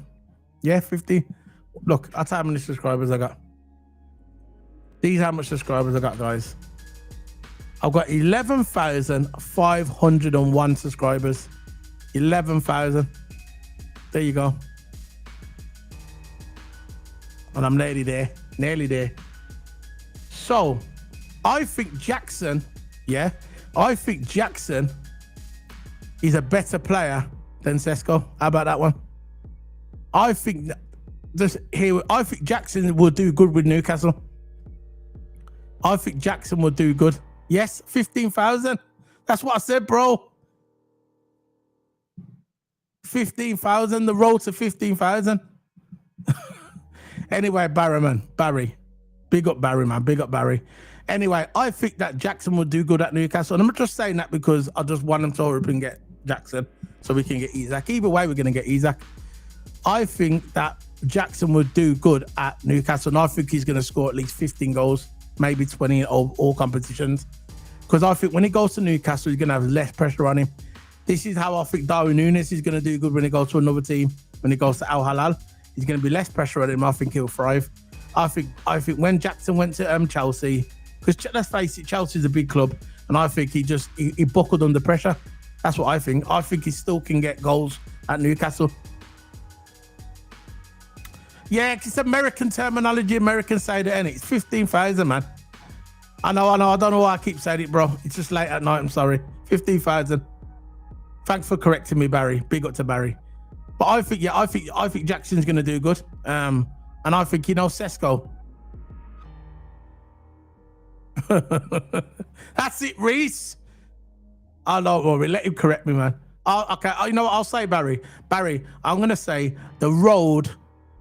Yeah, 50. Look, I'll tell you how many subscribers I got. These are how much subscribers I got, guys. I've got 11,501 subscribers. 11,000. There you go. And I'm nearly there. So, I think Jackson, yeah, I think Jackson is a better player than Sesko. How about that one? I think Jackson will do good with Newcastle. I think Jackson will do good. Yes, 15,000. That's what I said, bro. 15,000, the road to 15,000. Anyway, Barry, Big up Barry, man. Big up Barry. Anyway, I think that Jackson will do good at Newcastle. And I'm just saying that because I just want them to hurry up and get Jackson so we can get Isak. Either way, we're going to get Isak. I think that Jackson would do good at Newcastle. And I think he's going to score at least 15 goals, maybe 20 in all competitions. Because I think when he goes to Newcastle, he's going to have less pressure on him. This is how I think Darwin Núñez is going to do good when he goes to another team. When he goes to Al Hilal, he's going to be less pressure on him. I think he'll thrive. I think when Jackson went to Chelsea, because let's face it, Chelsea's a big club, and I think he buckled under pressure. That's what I think. I think he still can get goals at Newcastle. Yeah, it's American terminology. Americans say that, and it's 15,000, man. I know. I don't know why I keep saying it, bro. It's just late at night. I'm sorry. 15,000. Thanks for correcting me, Barry. Big up to Barry. But I think Jackson's gonna do good. And I think Sesko. That's it, Reese. Oh, don't worry. Let him correct me, man. Okay. You know what? I'll say Barry. Barry, I'm gonna say the road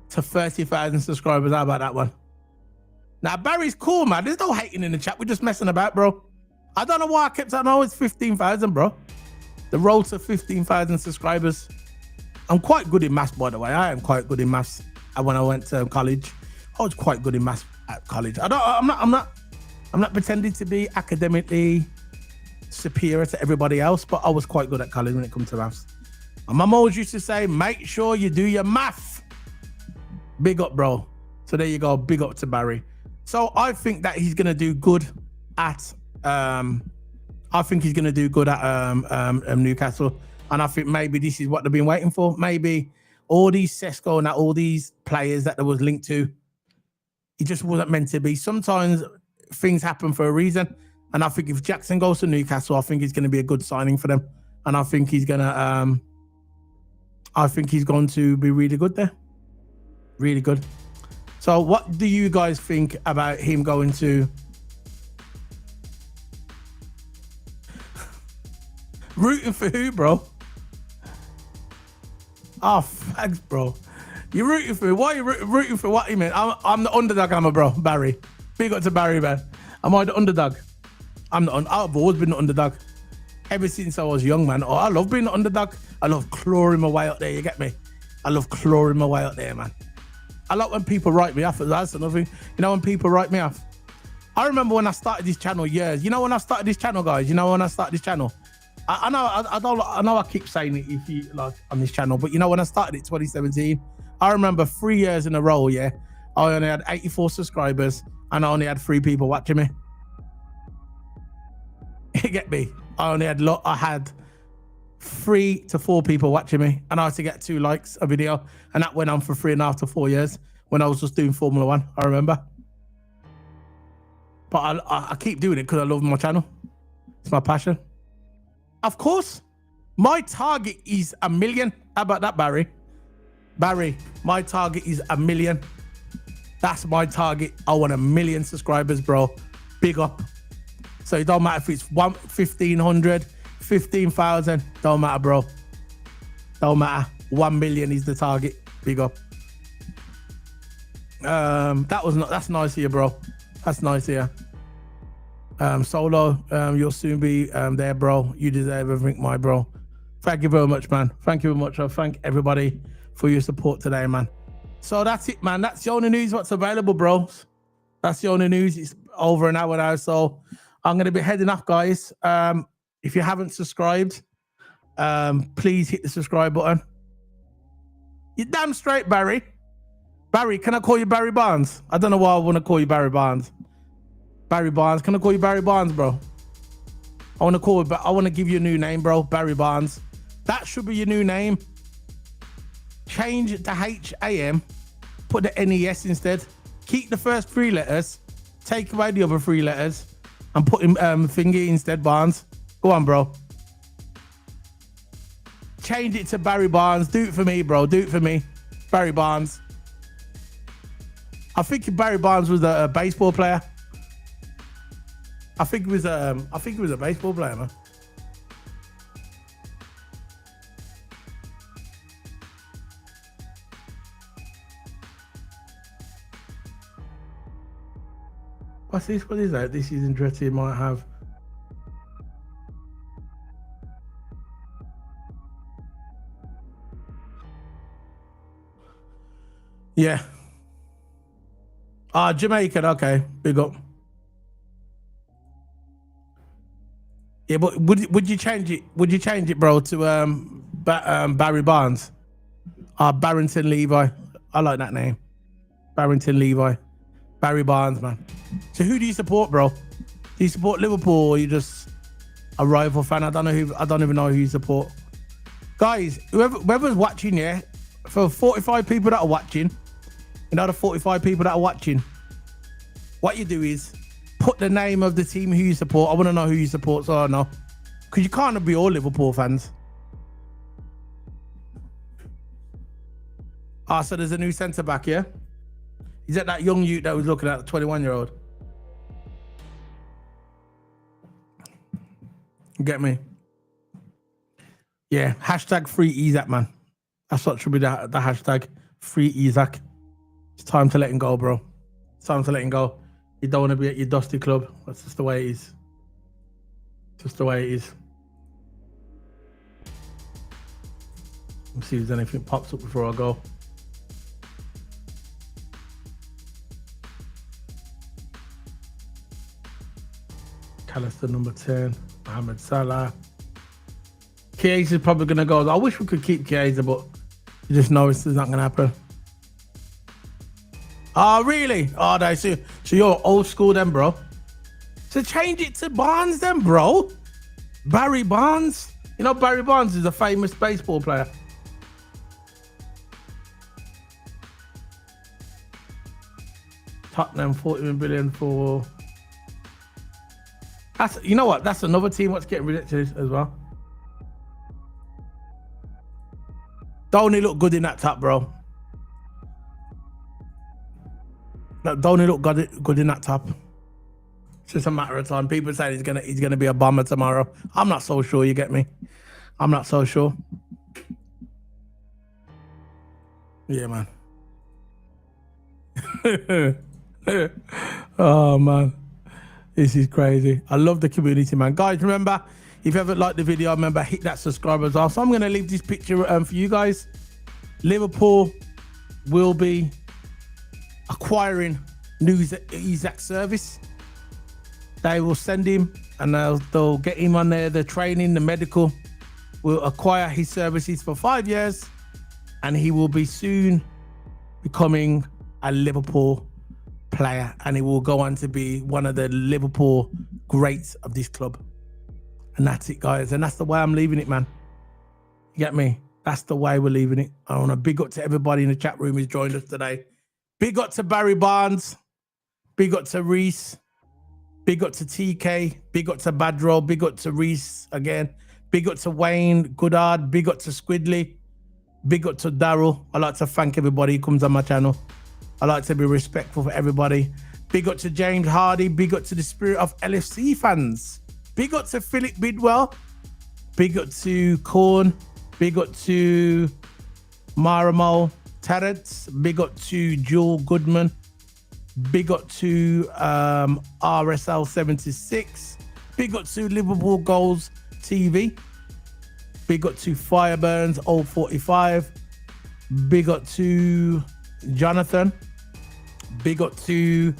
to 30,000 subscribers. How about that one? Now Barry's cool, man. There's no hating in the chat. We're just messing about, bro. I don't know why I kept saying, oh, it's 15,000, bro. The road to 15,000 subscribers. I'm quite good in maths, by the way. I am quite good in maths. When I went to college, I was quite good in maths at college. I'm not pretending to be academically superior to everybody else, but I was quite good at college when it comes to maths. And my mum always used to say, make sure you do your math. Big up, bro. So there you go. Big up to Barry. So I think that he's gonna do good at Newcastle, and I think maybe this is what they've been waiting for. Maybe all these Sesko and all these players that there was linked to, it just wasn't meant to be. Sometimes things happen for a reason, and I think if Jackson goes to Newcastle, I think he's going to be a good signing for them, and I think he's going to be really good there, really good. So, what do you guys think about him going to? Rooting for who, bro? Oh, thanks, bro. You're rooting for why? Are you rooting for what? You mean? I'm the underdog, bro. Barry. Big up to Barry, man. Am I the underdog? I've always been the underdog. Ever since I was young, man. Oh, I love being the underdog. I love clawing my way up there. You get me? I love clawing my way up there, man. I like when people write me off. That's another thing. You know, when people write me off. I remember when I started this channel years. You know when I started this channel, guys. I know I keep saying it if you like on this channel, but you know when I started it 2017, I remember 3 years in a row, yeah, I only had 84 subscribers and I only had 3 people watching me. You get me? I had 3 to 4 people watching me, and I had to get 2 likes a video, and that went on for 3.5 to 4 years when I was just doing Formula 1. I remember, but I keep doing it because I love my channel. It's my passion. Of course, my target is 1 million. How about that, Barry? Barry, my target is 1 million. That's my target. I want 1 million subscribers, bro. Big up. So it don't matter if it's 1,500, 15,000. Don't matter, bro. Don't matter. 1 million is the target. Big up. That's nice of you, bro. That's nice of you. Solo, you'll soon be there, bro. You deserve everything, my bro. Thank you very much, man. Thank you very much. I thank everybody for your support today, man. So that's it, man. That's the only news what's available, bro. That's the only news. It's over an hour now, so I'm going to be heading off, guys. If you haven't subscribed, please hit the subscribe button. You're damn straight, Barry. Barry, can I call you Barry Barnes? I don't know why I want to call you Barry Barnes. Barry Barnes. Can I call you Barry Barnes, bro? I want to give you a new name, bro. Barry Barnes. That should be your new name. Change it to HAM. Put the NES instead. Keep the first 3 letters. Take away the other 3 letters. And put him thingy instead, Barnes. Go on, bro. Change it to Barry Barnes. Do it for me, bro. Do it for me. Barry Barnes. I think Barry Barnes was a baseball player. I think he was a baseball player, man. What's this? What is that? This is interesting. Might have. Yeah. Jamaican. Okay, big up. Yeah, but would you change it? Would you change it, bro, to Barry Barnes? Barrington Levi. I like that name. Barrington Levi. Barry Barnes, man. So who do you support, bro? Do you support Liverpool or are you just a rival fan? I don't even know who you support. Guys, whoever's watching, yeah, for 45 people that are watching, you know the 45 people that are watching, what you do is put the name of the team who you support. I want to know who you support, so I know. Because you can't be all Liverpool fans. So there's a new centre-back, yeah? Is that young youth that was looking at, the 21-year-old? You get me? Yeah, hashtag free Isak, man. That's what should be the hashtag, free Isak. It's time to let him go, bro. It's time to let him go. You don't want to be at your dusty club. That's just the way it is. Just the way it is. Let's see if there's anything pops up before I go. Callister number 10, Mohamed Salah. Chiesa is probably going to go. I wish we could keep Chiesa, but you just know it's not going to happen. Oh, really? Oh, no. So you're old school then, bro. So change it to Barnes then, bro. Barry Barnes. You know Barry Barnes is a famous baseball player. Tottenham, 41 billion for... You know what? That's another team that's getting rejected as well. Don't he look good in that top, bro? Don't he look good in that top? It's just a matter of time. People say he's gonna be a bomber tomorrow. I'm not so sure. You get me? I'm not so sure. Yeah, man. Oh man. This is crazy. I love the community, man. Guys, remember, if you haven't liked the video, remember, hit that subscribe as well. So I'm going to leave this picture for you guys. Liverpool will be acquiring new Isak service. They will send him and they'll get him on there, the training, the medical. Will acquire his services for 5 years and he will be soon becoming a Liverpool player, and he will go on to be one of the Liverpool greats of this club. And that's it, guys. And that's the way I'm leaving it, man. You get me? That's the way we're leaving it. I want to big up to everybody in the chat room who's joined us today. Big up to Barry Barnes. Big up to Reese. Big up to TK. Big up to Badro. Big up to Reese again. Big up to Wayne Goodard. Big up to Squidley. Big up to Daryl. I'd like to thank everybody who comes on my channel. I like to be respectful for everybody. Big up to James Hardy. Big up to the Spirit of LFC fans. Big up to Philip Bidwell. Big up to Korn. Big up to Maramo Terrence. Big up to Joel Goodman. Big up to RSL 76. Big up to Liverpool Goals TV. Big up to Fireburns 045. Big up to Jonathan. Big up to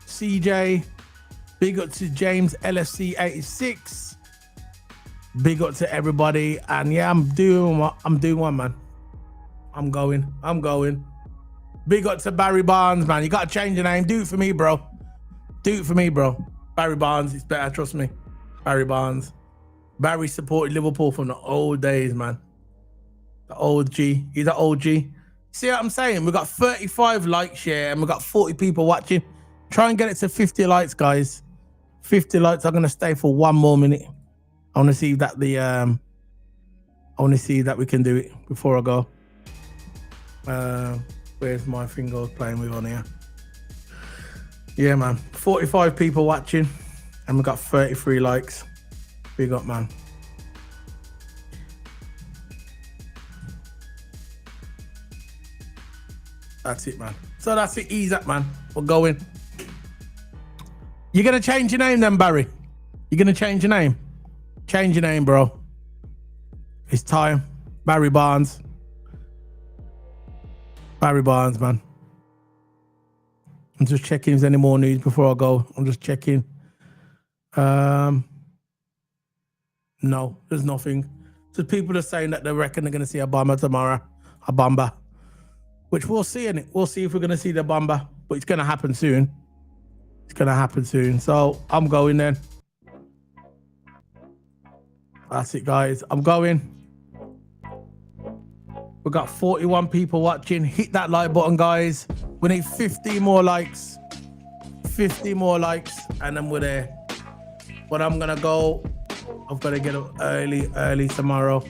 CJ. Big up to James LFC 86. Big up to everybody. And yeah, I'm doing one, man. I'm going. Big up to Barry Barnes, man. You got to change your name. Do it for me, bro. Do it for me, bro. Barry Barnes, it's better. Trust me. Barry Barnes. Barry supported Liverpool from the old days, man. The old G. He's an OG. See what I'm saying? We got 35 likes here and we got 40 people watching. Try and get it to 50 likes, guys. 50 likes. I'm gonna stay for 1 more minute. I want to see that we can do it before I go. Where's my finger playing with on here? Yeah, man. 45 people watching and we got 33 likes. Big up, man. That's it, man. So that's it. Isak, man. We're going. You're gonna change your name then, Barry? You're gonna change your name? Change your name, bro. It's time. Barry Barnes. Barry Barnes, man. I'm just checking if there's any more news before I go. I'm just checking. No, there's nothing. So people are saying that they reckon they're going to see a bomber tomorrow. A bomber. Which we'll see in it. We'll see if we're going to see the bomber. But it's going to happen soon. It's going to happen soon. So I'm going then. That's it, guys. I'm going. We've got 41 people watching. Hit that like button, guys. We need 50 more likes. 50 more likes, and then we're there. But I'm gonna go. I've got to get up early tomorrow.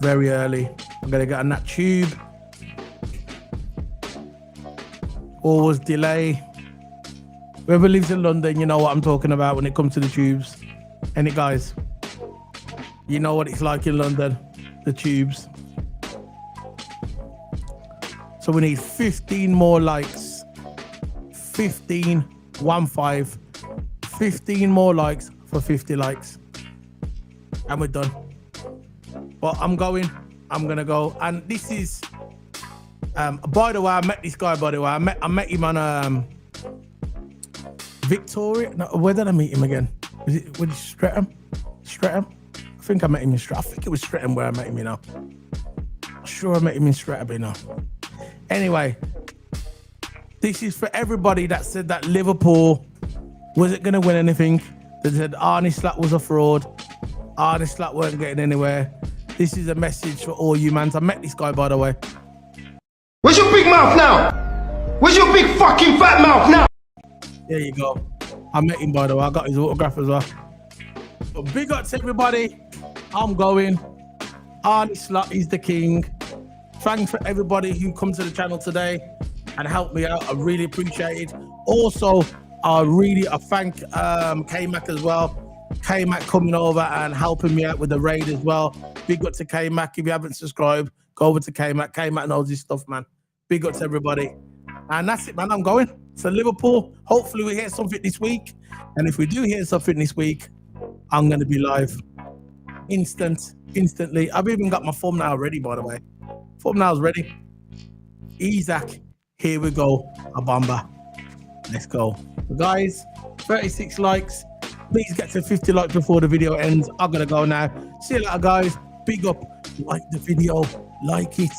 Very early. I'm gonna get on that tube. Always delay. Whoever lives in London, you know what I'm talking about when it comes to the tubes. And it, guys, you know what it's like in London, the tubes. So we need 15 more likes. 15 more likes for 50 likes. And we're done. But I'm gonna go. And this is by the way, I met this guy, by the way. I met him on Victoria. No, where did I meet him again? Was it Streatham? Streatham? I think I met him in Streatham. I think it was Streatham where I met him, you know. I'm sure I met him in Streatham, you know. Anyway, this is for everybody that said that Liverpool wasn't going to win anything. They said Arne Slot was a fraud. Arne Slot weren't getting anywhere. This is a message for all you mans. I met this guy, by the way. Where's your big mouth now? Where's your big fucking fat mouth now? There you go. I met him, by the way. I got his autograph as well. But big up to everybody. I'm going. Arne Slot is the king. Thanks for everybody who comes to the channel today and helped me out. I really appreciate it. Also, I thank K-Mac as well. K-Mac coming over and helping me out with the raid as well. Big up to K-Mac. If you haven't subscribed, go over to K-Mac. K-Mac knows his stuff, man. Big up to everybody. And that's it, man. I'm going. So Liverpool, hopefully we hear something this week. And if we do hear something this week, I'm going to be live. Instantly. I've even got my thumbnail ready, by the way. Thumbnail's ready. Isak, here we go. A bomber. Let's go. So guys, 36 likes. Please get to 50 likes before the video ends. I'm going to go now. See you later, guys. Big up. Like the video. Like it.